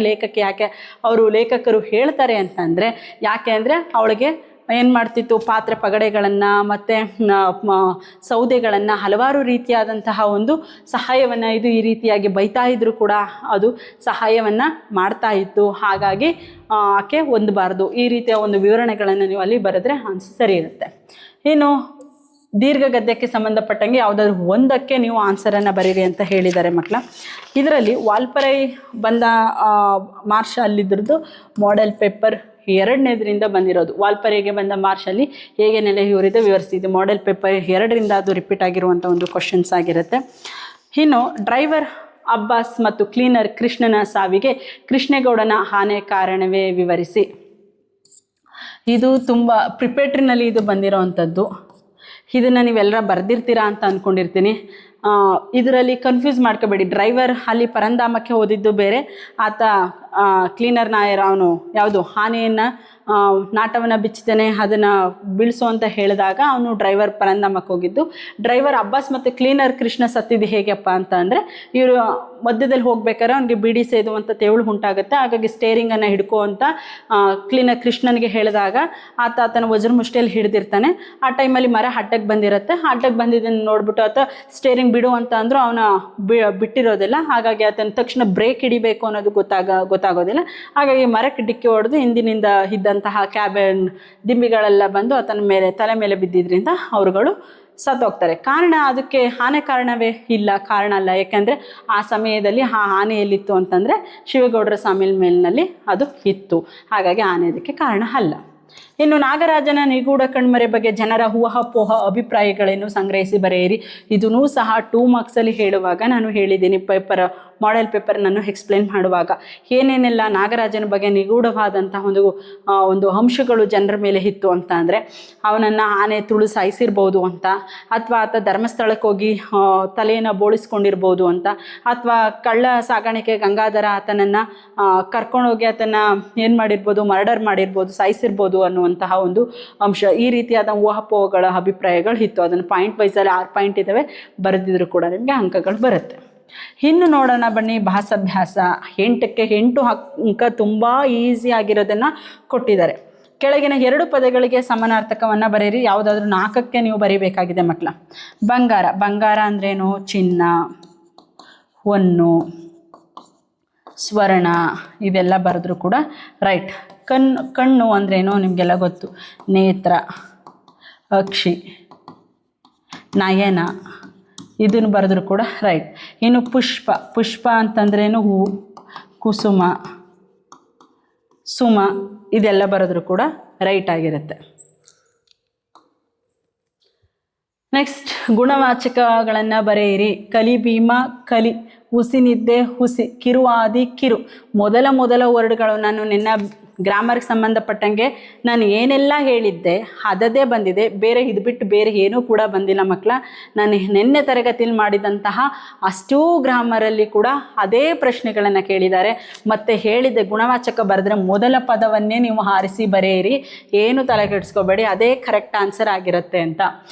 ಲೇಖಕರು ಹೇಳ್ತಾರೆ ಅಂತಂದರೆ ಯಾಕೆ ಅಂದರೆ ಅವಳಿಗೆ ಏನು ಮಾಡ್ತಿತ್ತು, ಪಾತ್ರೆ ಪಗಡೆಗಳನ್ನು ಮತ್ತು ಸೌದೆಗಳನ್ನು ಹಲವಾರು ರೀತಿಯಾದಂತಹ ಒಂದು ಸಹಾಯವನ್ನು ಈ ರೀತಿಯಾಗಿ ಬೈತಾ ಇದ್ದರೂ ಕೂಡ ಅದು ಸಹಾಯವನ್ನು ಮಾಡ್ತಾ ಇತ್ತು. ಹಾಗಾಗಿ ಆಕೆ ಹೊಂದಬಾರ್ದು. ಈ ರೀತಿಯ ಒಂದು ವಿವರಣೆಗಳನ್ನು ನೀವು ಅಲ್ಲಿ ಬರೆದ್ರೆ ಆನ್ಸರ್ ಸರಿ ಇರುತ್ತೆ. ಇನ್ನು ದೀರ್ಘ ಗದ್ಯಕ್ಕೆ ಸಂಬಂಧಪಟ್ಟಂಗೆ ಯಾವುದಾದ್ರು ಒಂದಕ್ಕೆ ನೀವು ಆನ್ಸರನ್ನು ಬರೀರಿ ಅಂತ ಹೇಳಿದ್ದಾರೆ ಮಕ್ಕಳ. ಇದರಲ್ಲಿ ವಾಲ್ಪರೈ ಬಂದ ಮಾರ್ಷ್ ಅಲ್ಲಿದ್ರದ್ದು ಮಾಡೆಲ್ ಪೇಪರ್ 2ನೇದರಿಂದ ಬಂದಿರೋದು. ವಾಲ್ಪರೆಗೆ ಬಂದ ಮಾರ್ಷಲ್ಲಿ ಹೇಗೆ ನೆಲೆಯೂರಿದ ವಿವರಿಸಿದೆ. ಮಾಡೆಲ್ ಪೇಪರ್ 2ರಿಂದ ಅದು ರಿಪೀಟ್ ಆಗಿರುವಂಥ ಒಂದು ಕ್ವಶನ್ಸ್ ಆಗಿರುತ್ತೆ. ಇನ್ನು ಡ್ರೈವರ್ ಅಬ್ಬಾಸ್ ಮತ್ತು ಕ್ಲೀನರ್ ಕೃಷ್ಣನ ಸಾವಿಗೆ ಕೃಷ್ಣೇಗೌಡನ ಆನೆ ಕಾರಣವೇ ವಿವರಿಸಿ. ಇದು ತುಂಬ ಪ್ರಿಪೇಟ್ರಿನಲ್ಲಿ ಇದು ಬಂದಿರೋವಂಥದ್ದು. ಇದನ್ನು ನೀವೆಲ್ಲರ ಬರೆದಿರ್ತೀರಾ ಅಂತ ಅಂದ್ಕೊಂಡಿರ್ತೀನಿ. ಇದರಲ್ಲಿ ಕನ್ಫ್ಯೂಸ್ ಮಾಡ್ಕೋಬೇಡಿ. ಡ್ರೈವರ್ ಅಲ್ಲಿ ಪರಂಧಾಮಕ್ಕೆ ಹೋದಿದ್ದು ಬೇರೆ, ಆತ ಕ್ಲೀನರ್ ನಾಯರ್ ಅವನು ಯಾವುದು ಆನೆಯನ್ನು ನಾಟವನ್ನು ಬಿಚ್ಚಿದ್ದಾನೆ ಅದನ್ನು ಬೀಳಿಸು ಅಂತ ಹೇಳಿದಾಗ ಅವನು ಡ್ರೈವರ್ ಪರಂಧಾಮಕ್ಕೆ ಹೋಗಿದ್ದು. ಡ್ರೈವರ್ ಅಬ್ಬಾಸ್ ಮತ್ತು ಕ್ಲೀನರ್ ಕೃಷ್ಣ ಸತ್ತಿದ್ದು ಹೇಗಪ್ಪ ಅಂತ ಅಂದರೆ ಇವರು ಮಧ್ಯದಲ್ಲಿ ಹೋಗ್ಬೇಕಾದ್ರೆ ಅವನಿಗೆ ಬಿಡಿ ಸೇದುವಂಥ ತೆವಳು ಉಂಟಾಗುತ್ತೆ. ಹಾಗಾಗಿ ಸ್ಟೇರಿಂಗನ್ನು ಹಿಡ್ಕೋ ಅಂತ ಕ್ಲೀನರ್ ಕೃಷ್ಣನಿಗೆ ಹೇಳಿದಾಗ ಆತನ ವಜ್ರ ಮುಷ್ಟಿಯಲ್ಲಿ ಹಿಡಿದಿರ್ತಾನೆ. ಆ ಟೈಮಲ್ಲಿ ಮರ ಅಡ್ಡಕ್ಕೆ ಬಂದಿರುತ್ತೆ. ಅಡ್ಡಕ್ಕೆ ಬಂದಿದ್ದನ್ನು ನೋಡ್ಬಿಟ್ಟು ಆತ ಸ್ಟೇರಿಂಗ್ ಬಿಡು ಅಂತ ಅಂದರೂ ಅವನ ಬಿಟ್ಟಿರೋದಿಲ್ಲ. ಹಾಗಾಗಿ ಆತನ ತಕ್ಷಣ ಬ್ರೇಕ್ ಹಿಡಿಬೇಕು ಅನ್ನೋದು ಗೊತ್ತಾಗೋದಿಲ್ಲ. ಹಾಗಾಗಿ ಮರಕ್ಕೆ ಡಿಕ್ಕಿ ಹೊಡೆದು ಹಿಂದಿನಿಂದ ಇದ್ದಂತಹ ಕ್ಯಾಬಿನ್ ದಿಂಬಿಗಳೆಲ್ಲ ಬಂದು ಆತನ ತಲೆ ಮೇಲೆ ಬಿದ್ದಿದ್ರಿಂದ ಅವರುಗಳು ಸತ್ತೋಗ್ತಾರೆ. ಕಾರಣ ಅದಕ್ಕೆ ಆನೆ ಕಾರಣವೇ ಇಲ್ಲ, ಕಾರಣ ಅಲ್ಲ. ಯಾಕೆಂದರೆ ಆ ಸಮಯದಲ್ಲಿ ಆ ಆನೆ ಎಲ್ಲಿತ್ತು ಅಂತಂದರೆ ಶಿವೇಗೌಡರ ಸಾಮಿಲ್ ಮೇಲಿನಲ್ಲಿ ಅದು ಇತ್ತು. ಹಾಗಾಗಿ ಆನೆ ಅದಕ್ಕೆ ಕಾರಣ ಅಲ್ಲ. ಇನ್ನು ನಾಗರಾಜನ ನಿಗೂಢ ಕಣ್ಮರೆ ಬಗ್ಗೆ ಜನರ ಊಹಾಪೋಹ ಅಭಿಪ್ರಾಯಗಳನ್ನು ಸಂಗ್ರಹಿಸಿ ಬರೆಯಿರಿ. ಇದೂ ಸಹ 2 ಮಾರ್ಕ್ಸಲ್ಲಿ ಹೇಳುವಾಗ ನಾನು ಹೇಳಿದ್ದೀನಿ. ಮಾಡೆಲ್ ಪೇಪರ್ ನಾನು ಎಕ್ಸ್ಪ್ಲೇನ್ ಮಾಡುವಾಗ ಏನೇನೆಲ್ಲ ನಾಗರಾಜನ ಬಗ್ಗೆ ನಿಗೂಢವಾದಂತಹ ಒಂದು ಅಂಶಗಳು ಜನರ ಮೇಲೆ ಇತ್ತು ಅಂತ ಅಂದರೆ ಅವನನ್ನು ಆನೆ ತುಳು ಸಾಯಿಸಿರ್ಬೋದು ಅಂತ, ಅಥವಾ ಆತ ಧರ್ಮಸ್ಥಳಕ್ಕೆ ಹೋಗಿ ತಲೆಯನ್ನು ಬೋಳಿಸ್ಕೊಂಡಿರ್ಬೋದು ಅಂತ, ಅಥವಾ ಕಳ್ಳ ಸಾಗಾಣಿಕೆ ಗಂಗಾಧರ ಆತನನ್ನು ಕರ್ಕೊಂಡೋಗಿ ಆತನ ಏನು ಮಾಡಿರ್ಬೋದು, ಮರ್ಡರ್ ಮಾಡಿರ್ಬೋದು, ಸಾಯಿಸಿರ್ಬೋದು ಅನ್ನುವಂಥ ಅನ್ನುವಂತಹ ಒಂದು ಅಂಶ. ಈ ರೀತಿಯಾದ ಊಹಾಪೋಹಗಳ ಅಭಿಪ್ರಾಯಗಳು ಇತ್ತು. ಅದನ್ನು ಪಾಯಿಂಟ್ ವೈಸಲ್ಲಿ 6 ಪಾಯಿಂಟ್ ಇದ್ದಾವೆ, ಬರೆದಿದ್ರು ಕೂಡ ನಿಮಗೆ ಅಂಕಗಳು ಬರುತ್ತೆ. ಇನ್ನು ನೋಡೋಣ ಬನ್ನಿ ಭಾಷಾಭ್ಯಾಸ. 8ಕ್ಕೆ 8 ಅಂಕ ತುಂಬ ಈಸಿ ಆಗಿರೋದನ್ನು ಕೊಟ್ಟಿದ್ದಾರೆ. ಕೆಳಗಿನ 2 ಪದಗಳಿಗೆ ಸಮಾನಾರ್ಥಕವನ್ನು ಬರೆಯಿರಿ. ಯಾವುದಾದ್ರೂ 4ಕ್ಕೆ ನೀವು ಬರೀಬೇಕಾಗಿದೆ ಮಕ್ಕಳ. ಬಂಗಾರ. ಬಂಗಾರ ಅಂದ್ರೇನು? ಚಿನ್ನ, ಹೊನ್ನು, ಸ್ವರ್ಣ, ಇದೆಲ್ಲ ಬರೆದ್ರು ಕೂಡ ರೈಟ್. ಕಣ್ಣು ಅಂದ್ರೇನು ನಿಮಗೆಲ್ಲ ಗೊತ್ತು. ನೇತ್ರ, ಅಕ್ಷಿ, ನಯನ, ಇದನ್ನು ಬರೆದ್ರು ಕೂಡ ರೈಟ್. ಇನ್ನು ಪುಷ್ಪ. ಪುಷ್ಪ ಅಂತಂದ್ರೇನು? ಹೂವು, ಕುಸುಮ, ಸುಮ, ಇದೆಲ್ಲ ಬರೆದ್ರು ಕೂಡ ರೈಟ್ ಆಗಿರುತ್ತೆ. ನೆಕ್ಸ್ಟ್ ಗುಣವಾಚಕಗಳನ್ನು ಬರೆಯಿರಿ. ಕಲಿ ಭೀಮ, ಕಲಿ. ಹುಸಿನಿದ್ದೆ, ಹುಸಿ. ಕಿರು ಆದಿ, ಕಿರು. ಮೊದಲ ವರ್ಡ್ಗಳು ನಾನು ನಿನ್ನ ಗ್ರಾಮರ್ಗೆ ಸಂಬಂಧಪಟ್ಟಂಗೆ ನಾನು ಏನೆಲ್ಲ ಹೇಳಿದ್ದೆ ಅದದೇ ಬಂದಿದೆ. ಬೇರೆ ಇದು ಬಿಟ್ಟು ಬೇರೆ ಏನೂ ಕೂಡ ಬಂದಿಲ್ಲ ಮಕ್ಕಳ. ನಾನು ನಿನ್ನೆ ತರಗತಿಯಲ್ಲಿ ಮಾಡಿದಂತಹ ಅಷ್ಟೂ ಗ್ರಾಮರಲ್ಲಿ ಕೂಡ ಅದೇ ಪ್ರಶ್ನೆಗಳನ್ನು ಕೇಳಿದ್ದಾರೆ. ಮತ್ತು ಹೇಳಿದ್ದೆ ಗುಣವಾಚಕ ಬರೆದ್ರೆ ಮೊದಲ ಪದವನ್ನೇ ನೀವು ಆರಿಸಿ ಬರೆಯಿರಿ, ಏನು ತಲೆ ಕೆಡಿಸ್ಕೋಬೇಡಿ, ಅದೇ ಕರೆಕ್ಟ್ ಆನ್ಸರ್ ಆಗಿರುತ್ತೆ ಅಂತ.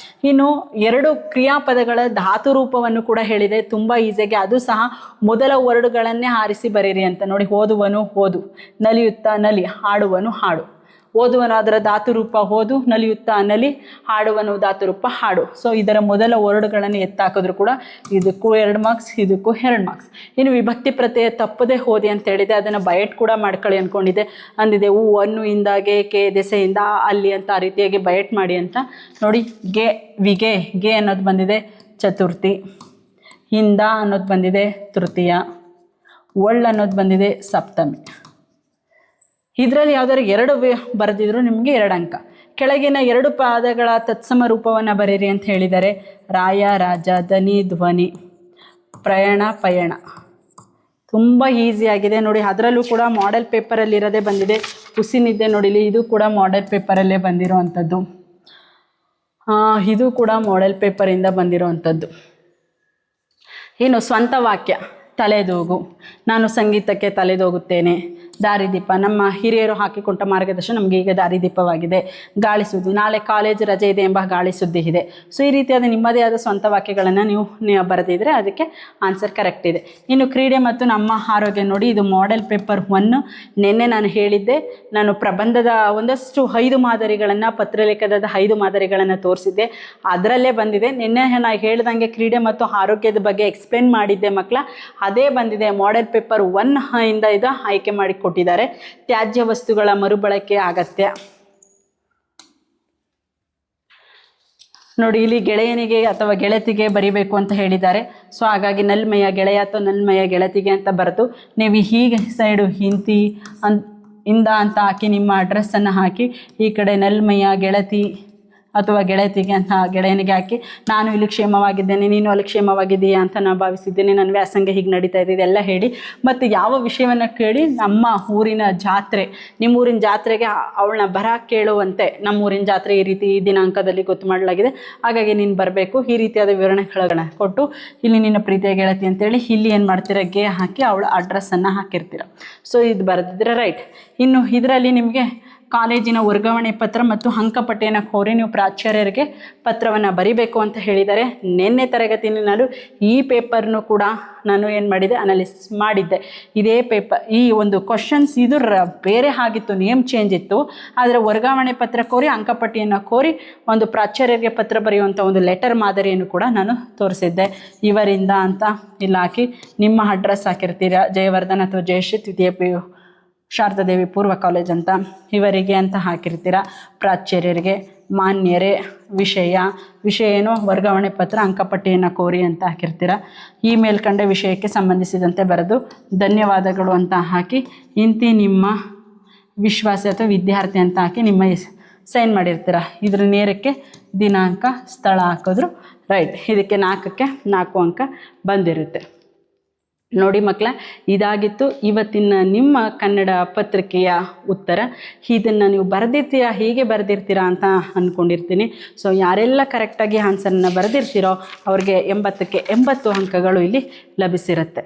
ಇನ್ನು 2 ಕ್ರಿಯಾಪದಗಳ ಧಾತು ರೂಪವನ್ನು ಕೂಡ ಹೇಳಿದೆ ತುಂಬ ಈಸಿಯಾಗಿ. ಅದು ಸಹ ಮೊದಲ ವರ್ಡ್ಗಳನ್ನೇ ಆರಿಸಿ ಬರೀರಿ ಅಂತ. ನೋಡಿ, ಓದುವನು ಓದು, ನಲಿಯುತ್ತಾ ನಲಿ, ಹಾಡುವನು ಹಾಡು. ಓದುವನು ಅದರ ಧಾತುರೂಪ ಓದು, ನಲಿಯುತ್ತಾ ನಲಿ, ಹಾಡುವನು ಧಾತುರೂಪ ಹಾಡು. ಸೊ ಇದರ ಮೊದಲ ವರ್ಡ್ಗಳನ್ನು ಎತ್ತಾಕಿದ್ರು ಕೂಡ ಇದಕ್ಕೂ 2 ಮಾರ್ಕ್ಸ್, ಇದಕ್ಕೂ 2 ಮಾರ್ಕ್ಸ್. ಇನ್ನು ವಿಭಕ್ತಿ ಪ್ರತ್ಯಯ ತಪ್ಪದೇ ಓದಿ ಅಂತ ಹೇಳಿದೆ. ಅದನ್ನು ಬಯಟ್ ಕೂಡ ಮಾಡ್ಕೊಳ್ಳಿ ಅಂದ್ಕೊಂಡಿದ್ದೆ. ಅಂದಿದೆ ಹೂ, ಅನ್ನು, ಇಂದ, ಗೆ, ಕೆ, ದೆಸೆಯಿಂದ, ಅಲ್ಲಿ ಅಂತ ಆ ರೀತಿಯಾಗಿ ಬಯಟ್ ಮಾಡಿ ಅಂತ. ನೋಡಿ, ಗೆ, ವಿಗೆ, ಗೆ ಅನ್ನೋದು ಬಂದಿದೆ ಚತುರ್ಥಿ. ಇಂದ ಅನ್ನೋದು ಬಂದಿದೆ ತೃತೀಯ. ಒಳ್ಳು ಅನ್ನೋದು ಬಂದಿದೆ ಸಪ್ತಮಿ. ಇದರಲ್ಲಿ ಯಾವ್ದಾದ್ರು 2 ಬರೆದಿದ್ರು ನಿಮಗೆ 2 ಅಂಕ. ಕೆಳಗಿನ 2 ಪದಗಳ ತತ್ಸಮ ರೂಪವನ್ನು ಬರೀರಿ ಅಂತ ಹೇಳಿದ್ದಾರೆ. ರಾಯ, ರಾಜ, ದನಿ, ಧ್ವನಿ, ಪ್ರಯಾಣ, ಪಯಣ. ತುಂಬ ಈಸಿಯಾಗಿದೆ ನೋಡಿ. ಅದರಲ್ಲೂ ಕೂಡ ಮಾಡೆಲ್ ಪೇಪರಲ್ಲಿ ಇರೋದೇ ಬಂದಿದೆ. ಹುಸಿನಿದ್ದೆ ನೋಡಿಲಿ, ಇದು ಕೂಡ ಮಾಡೆಲ್ ಪೇಪರಲ್ಲೇ ಬಂದಿರೋ ಅಂಥದ್ದು. ಇದು ಕೂಡ ಮಾಡೆಲ್ ಪೇಪರಿಂದ ಬಂದಿರೋ ಅಂಥದ್ದು. ಇನ್ನು ಸ್ವಂತ ವಾಕ್ಯ. ತಲೆದೂಗು. ನಾನು ಸಂಗೀತಕ್ಕೆ ತಲೆದೋಗುತ್ತೇನೆ. ದಾರಿದೀಪ. ನಮ್ಮ ಹಿರಿಯರು ಹಾಕಿಕೊಟ್ಟ ಮಾರ್ಗದರ್ಶನ ನಮಗೆ ಈಗ ದಾರಿದೀಪವಾಗಿದೆ. ಗಾಳಿ ಸುದ್ದಿ. ನಾಳೆ ಕಾಲೇಜ್ ರಜೆ ಇದೆ ಎಂಬ ಗಾಳಿ ಸುದ್ದಿ ಇದೆ. ಸೊ ಈ ರೀತಿಯಾದ ನಿಮ್ಮದೇ ಆದ ಸ್ವಂತ ವಾಕ್ಯಗಳನ್ನು ನೀವು ಬರೆದಿದ್ರೆ ಅದಕ್ಕೆ ಆನ್ಸರ್ ಕರೆಕ್ಟ್ ಇದೆ. ಇನ್ನು ಕ್ರೀಡೆ ಮತ್ತು ನಮ್ಮ ಆರೋಗ್ಯ ನೋಡಿ, ಇದು ಮಾಡೆಲ್ ಪೇಪರ್ 1. ನಿನ್ನೆ ನಾನು ಹೇಳಿದ್ದೆ, ನಾನು ಪ್ರಬಂಧದ ಒಂದಷ್ಟು 5 ಮಾದರಿಗಳನ್ನು, ಪತ್ರಲೇಖನದ 5 ಮಾದರಿಗಳನ್ನು ತೋರಿಸಿದ್ದೆ. ಅದರಲ್ಲೇ ಬಂದಿದೆ. ನಿನ್ನೆ ನಾನು ಹೇಳ್ದಂಗೆ ಕ್ರೀಡೆ ಮತ್ತು ಆರೋಗ್ಯದ ಬಗ್ಗೆ ಎಕ್ಸ್ಪ್ಲೇನ್ ಮಾಡಿದ್ದೆ ಮಕ್ಕಳ. ಅದೇ ಬಂದಿದೆ ಮಾಡೆಲ್ ಪೇಪರ್ 1 ಇಂದ ಇದು ಆಯ್ಕೆ ಮಾಡಿ ಕೊಟ್ಟಿದ್ದಾರೆ. ತ್ಯಾಜ್ಯ ವಸ್ತುಗಳ ಮರುಬಳಕೆ ಅಗತ್ಯ. ನೋಡಿ, ಇಲ್ಲಿ ಗೆಳೆಯನಿಗೆ ಅಥವಾ ಗೆಳತಿಗೆ ಬರಿಬೇಕು ಅಂತ ಹೇಳಿದ್ದಾರೆ. ಸೊ ಹಾಗಾಗಿ ನಲ್ಮೆಯ ಗೆಳೆಯ ಅಥವಾ ನಲ್ಮೆಯ ಗೆಳತಿಗೆ ಅಂತ ಬರೆದು ನೀವು ಹೀಗೆ ಸೈಡು ಇಂದ ಅಂತ ಹಾಕಿ ನಿಮ್ಮ ಅಡ್ರೆಸ್ಸನ್ನು ಹಾಕಿ, ಈ ಕಡೆ ನಲ್ಮೆಯ ಗೆಳತಿ ಅಥವಾ ಗೆಳತಿಗೆ ಅಂತ ಗೆಳೆಯನಿಗೆ ಹಾಕಿ, ನಾನು ಇಲ್ಲಿ ಕ್ಷೇಮವಾಗಿದ್ದೇನೆ, ನೀನು ಅಲ್ಲಿ ಕ್ಷೇಮವಾಗಿದೆಯಾ ಅಂತ ನಾನು ಭಾವಿಸಿದ್ದೇನೆ, ನನ್ನ ವ್ಯಾಸಂಗ ಹೀಗೆ ನಡೀತಾ ಇದೆ, ಇದೆಲ್ಲ ಹೇಳಿ. ಮತ್ತು ಯಾವ ವಿಷಯವನ್ನು ಕೇಳಿ, ನಮ್ಮ ಊರಿನ ಜಾತ್ರೆ, ನಿಮ್ಮ ಊರಿನ ಜಾತ್ರೆಗೆ ಅವಳನ್ನ ಕೇಳುವಂತೆ, ನಮ್ಮ ಊರಿನ ಜಾತ್ರೆ ಈ ರೀತಿ ಈ ದಿನಾಂಕದಲ್ಲಿ ಗೊತ್ತು ಮಾಡಲಾಗಿದೆ, ಹಾಗಾಗಿ ನೀನು ಬರಬೇಕು, ಈ ರೀತಿಯಾದ ವಿವರಣೆಗಳನ್ನ ಕೊಟ್ಟು, ಇಲ್ಲಿ ನಿನ್ನ ಪ್ರೀತಿಯ ಗೆಳತಿ ಅಂತೇಳಿ ಇಲ್ಲಿ ಏನು ಮಾಡ್ತೀರ, ಗೆ ಹಾಕಿ ಅವಳ ಅಡ್ರೆಸ್ಸನ್ನು ಹಾಕಿರ್ತೀರ. ಸೊ ಇದು ಬರೆದಿದ್ರೆ ರೈಟ್. ಇನ್ನು ಇದರಲ್ಲಿ ನಿಮಗೆ ಕಾಲೇಜಿನ ವರ್ಗಾವಣೆ ಪತ್ರ ಮತ್ತು ಅಂಕಪಟ್ಟಿಯನ್ನು ಕೋರಿ ನೀವು ಪ್ರಾಚಾರ್ಯರಿಗೆ ಪತ್ರವನ್ನು ಬರಿಬೇಕು ಅಂತ ಹೇಳಿದ್ದಾರೆ. ನಿನ್ನೆ ತರಗತಿಯಲ್ಲಿ ನಾನು ಈ ಪೇಪರ್ನು ಕೂಡ ನಾನು ಏನು ಮಾಡಿದೆ, ಅನಾಲಿಸಿಸ್ ಮಾಡಿದ್ದೆ. ಇದೇ ಪೇಪರ್, ಈ ಒಂದು ಕ್ವಶನ್ಸ್ ಇದು ಬೇರೆ ಆಗಿತ್ತು, ನೇಮ್ ಚೇಂಜ್ ಇತ್ತು. ಆದರೆ ವರ್ಗಾವಣೆ ಪತ್ರ ಕೋರಿ, ಅಂಕಪಟ್ಟಿಯನ್ನು ಕೋರಿ ಒಂದು ಪ್ರಾಚಾರ್ಯರಿಗೆ ಪತ್ರ ಬರೆಯುವಂಥ ಒಂದು ಲೆಟರ್ ಮಾದರಿಯನ್ನು ಕೂಡ ನಾನು ತೋರಿಸಿದ್ದೆ. ಇವರಿಂದ ಅಂತ ಇಲ್ಲಿ ಹಾಕಿ ನಿಮ್ಮ ಅಡ್ರೆಸ್ ಹಾಕಿರ್ತೀರ. ಜಯವರ್ಧನ್ ಅಥವಾ ಜಯಶ್ರೀ ದ್ವಿತೀಯ PU ಶಾರದಾದೇವಿ ಪೂರ್ವ ಕಾಲೇಜ್ ಅಂತ ಇವರಿಗೆ ಅಂತ ಹಾಕಿರ್ತೀರ. ಪ್ರಾಚಾರ್ಯರಿಗೆ, ಮಾನ್ಯರೇ, ವಿಷಯ ಏನು, ವರ್ಗಾವಣೆ ಪತ್ರ, ಅಂಕಪಟ್ಟಿಯನ್ನು ಕೋರಿ ಅಂತ ಹಾಕಿರ್ತೀರ. ಈ ಮೇಲ್ಕಂಡ ವಿಷಯಕ್ಕೆ ಸಂಬಂಧಿಸಿದಂತೆ ಬರೆದು ಧನ್ಯವಾದಗಳು ಅಂತ ಹಾಕಿ, ಇಂತಿ ನಿಮ್ಮ ವಿಶ್ವಾಸ ಅಥವಾ ವಿದ್ಯಾರ್ಥಿ ಅಂತ ಹಾಕಿ ನಿಮ್ಮ ಸೈನ್ ಮಾಡಿರ್ತೀರ. ಇದ್ರ ನೇರಕ್ಕೆ ದಿನಾಂಕ, ಸ್ಥಳ ಹಾಕಿದ್ರು ರೈಟ್. ಇದಕ್ಕೆ 4ಕ್ಕೆ 4 ಅಂಕ ಬಂದಿರುತ್ತೆ. ನೋಡಿ ಮಕ್ಕಳ, ಇದಾಗಿತ್ತು ಇವತ್ತಿನ ನಿಮ್ಮ ಕನ್ನಡ ಪತ್ರಿಕೆಯ ಉತ್ತರ. ಇದನ್ನು ನೀವು ಬರೆದಿರ್ತೀರಾ, ಹೀಗೆ ಬರೆದಿರ್ತೀರಾ ಅಂತ ಅಂದ್ಕೊಂಡಿರ್ತೀನಿ. ಸೊ ಯಾರೆಲ್ಲ ಕರೆಕ್ಟಾಗಿ ಆನ್ಸರನ್ನು ಬರೆದಿರ್ತೀರೋ ಅವ್ರಿಗೆ 80ಕ್ಕೆ 80 ಅಂಕಗಳು ಇಲ್ಲಿ ಲಭಿಸಿರುತ್ತೆ.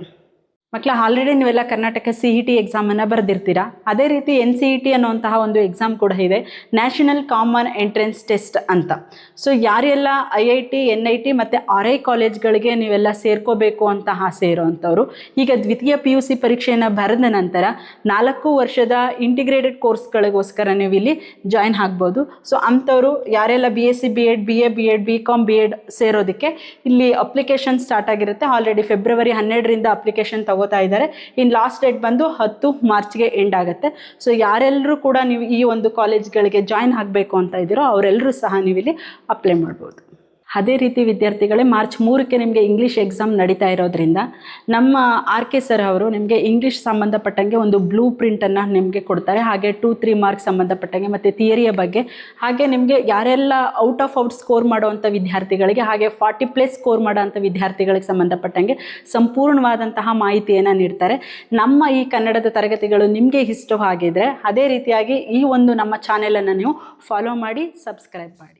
ಮಕ್ಕಳ ಆಲ್ರೆಡಿ ನೀವೆಲ್ಲ ಕರ್ನಾಟಕ CET ಎಕ್ಸಾಮನ್ನು ಬರೆದಿರ್ತೀರಾ. ಅದೇ ರೀತಿ NCET ಅನ್ನುವಂತಹ ಒಂದು ಎಕ್ಸಾಮ್ ಕೂಡ ಇದೆ, ನ್ಯಾಷನಲ್ ಕಾಮನ್ ಎಂಟ್ರೆನ್ಸ್ ಟೆಸ್ಟ್ ಅಂತ. ಸೊ ಯಾರೆಲ್ಲ IIT NIT ಮತ್ತು RI ಕಾಲೇಜ್ಗಳಿಗೆ ನೀವೆಲ್ಲ ಸೇರ್ಕೋಬೇಕು ಅಂತ ಆಸೆ ಇರೋವಂಥವ್ರು ಈಗ ದ್ವಿತೀಯ PUC ಪರೀಕ್ಷೆಯನ್ನು ಬರೆದ ನಂತರ 4 ವರ್ಷದ ಇಂಟಿಗ್ರೇಟೆಡ್ ಕೋರ್ಸ್ಗಳಿಗೋಸ್ಕರ ನೀವು ಇಲ್ಲಿ ಜಾಯ್ನ್ ಆಗ್ಬೋದು. ಸೊ ಅಂಥವ್ರು ಯಾರೆಲ್ಲ BSc B.Ed BA B.Ed BCom B.Ed ಸೇರೋದಕ್ಕೆ ಇಲ್ಲಿ ಅಪ್ಲಿಕೇಶನ್ ಸ್ಟಾರ್ಟ್ ಆಗಿರುತ್ತೆ. ಆಲ್ರೆಡಿ ಫೆಬ್ರವರಿ 12ರಿಂದ ಅಪ್ಲಿಕೇಶನ್ ತಗೋತಾ ಇದ್ದಾರೆ. ಇನ್ನು ಲಾಸ್ಟ್ ಡೇಟ್ ಬಂದು 10 ಮಾರ್ಚ್ಗೆ ಎಂಡ್ ಆಗುತ್ತೆ. ಸೊ ಯಾರೆಲ್ಲರೂ ಕೂಡ ನೀವು ಈ ಒಂದು ಕಾಲೇಜ್ಗಳಿಗೆ ಜಾಯ್ನ್ ಆಗಬೇಕು ಅಂತ ಇದ್ದೀರೋ ಅವರೆಲ್ಲರೂ ಸಹ ನೀವು ಇಲ್ಲಿ ಅಪ್ಲೈ ಮಾಡ್ಬೋದು. ಅದೇ ರೀತಿ ವಿದ್ಯಾರ್ಥಿಗಳೇ, ಮಾರ್ಚ್ 3ಕ್ಕೆ ನಿಮಗೆ ಇಂಗ್ಲೀಷ್ ಎಕ್ಸಾಮ್ ನಡೀತಾ ಇರೋದ್ರಿಂದ ನಮ್ಮ RK ಸರ್ ಅವರು ನಿಮಗೆ ಇಂಗ್ಲೀಷ್ ಸಂಬಂಧಪಟ್ಟಂಗೆ ಒಂದು ಬ್ಲೂ ಪ್ರಿಂಟನ್ನು ನಿಮಗೆ ಕೊಡ್ತಾರೆ. ಹಾಗೆ 2-3 ಮಾರ್ಕ್ಸ್ ಸಂಬಂಧಪಟ್ಟಂಗೆ ಮತ್ತು ಥಿಯರಿಯ ಬಗ್ಗೆ, ಹಾಗೆ ನಿಮಗೆ ಯಾರೆಲ್ಲ ಔಟ್ ಸ್ಕೋರ್ ಮಾಡೋವಂಥ ವಿದ್ಯಾರ್ಥಿಗಳಿಗೆ ಹಾಗೆ 40+ ಸ್ಕೋರ್ ಮಾಡೋವಂಥ ವಿದ್ಯಾರ್ಥಿಗಳಿಗೆ ಸಂಬಂಧಪಟ್ಟಂಗೆ ಸಂಪೂರ್ಣವಾದಂತಹ ಮಾಹಿತಿಯನ್ನು ನೀಡ್ತಾರೆ. ನಮ್ಮ ಈ ಕನ್ನಡದ ತರಗತಿಗಳು ನಿಮಗೆ ಇಷ್ಟವಾಗಿದ್ದರೆ ಅದೇ ರೀತಿಯಾಗಿ ಈ ಒಂದು ನಮ್ಮ ಚಾನೆಲನ್ನು ನೀವು ಫಾಲೋ ಮಾಡಿ, ಸಬ್ಸ್ಕ್ರೈಬ್ ಮಾಡಿ.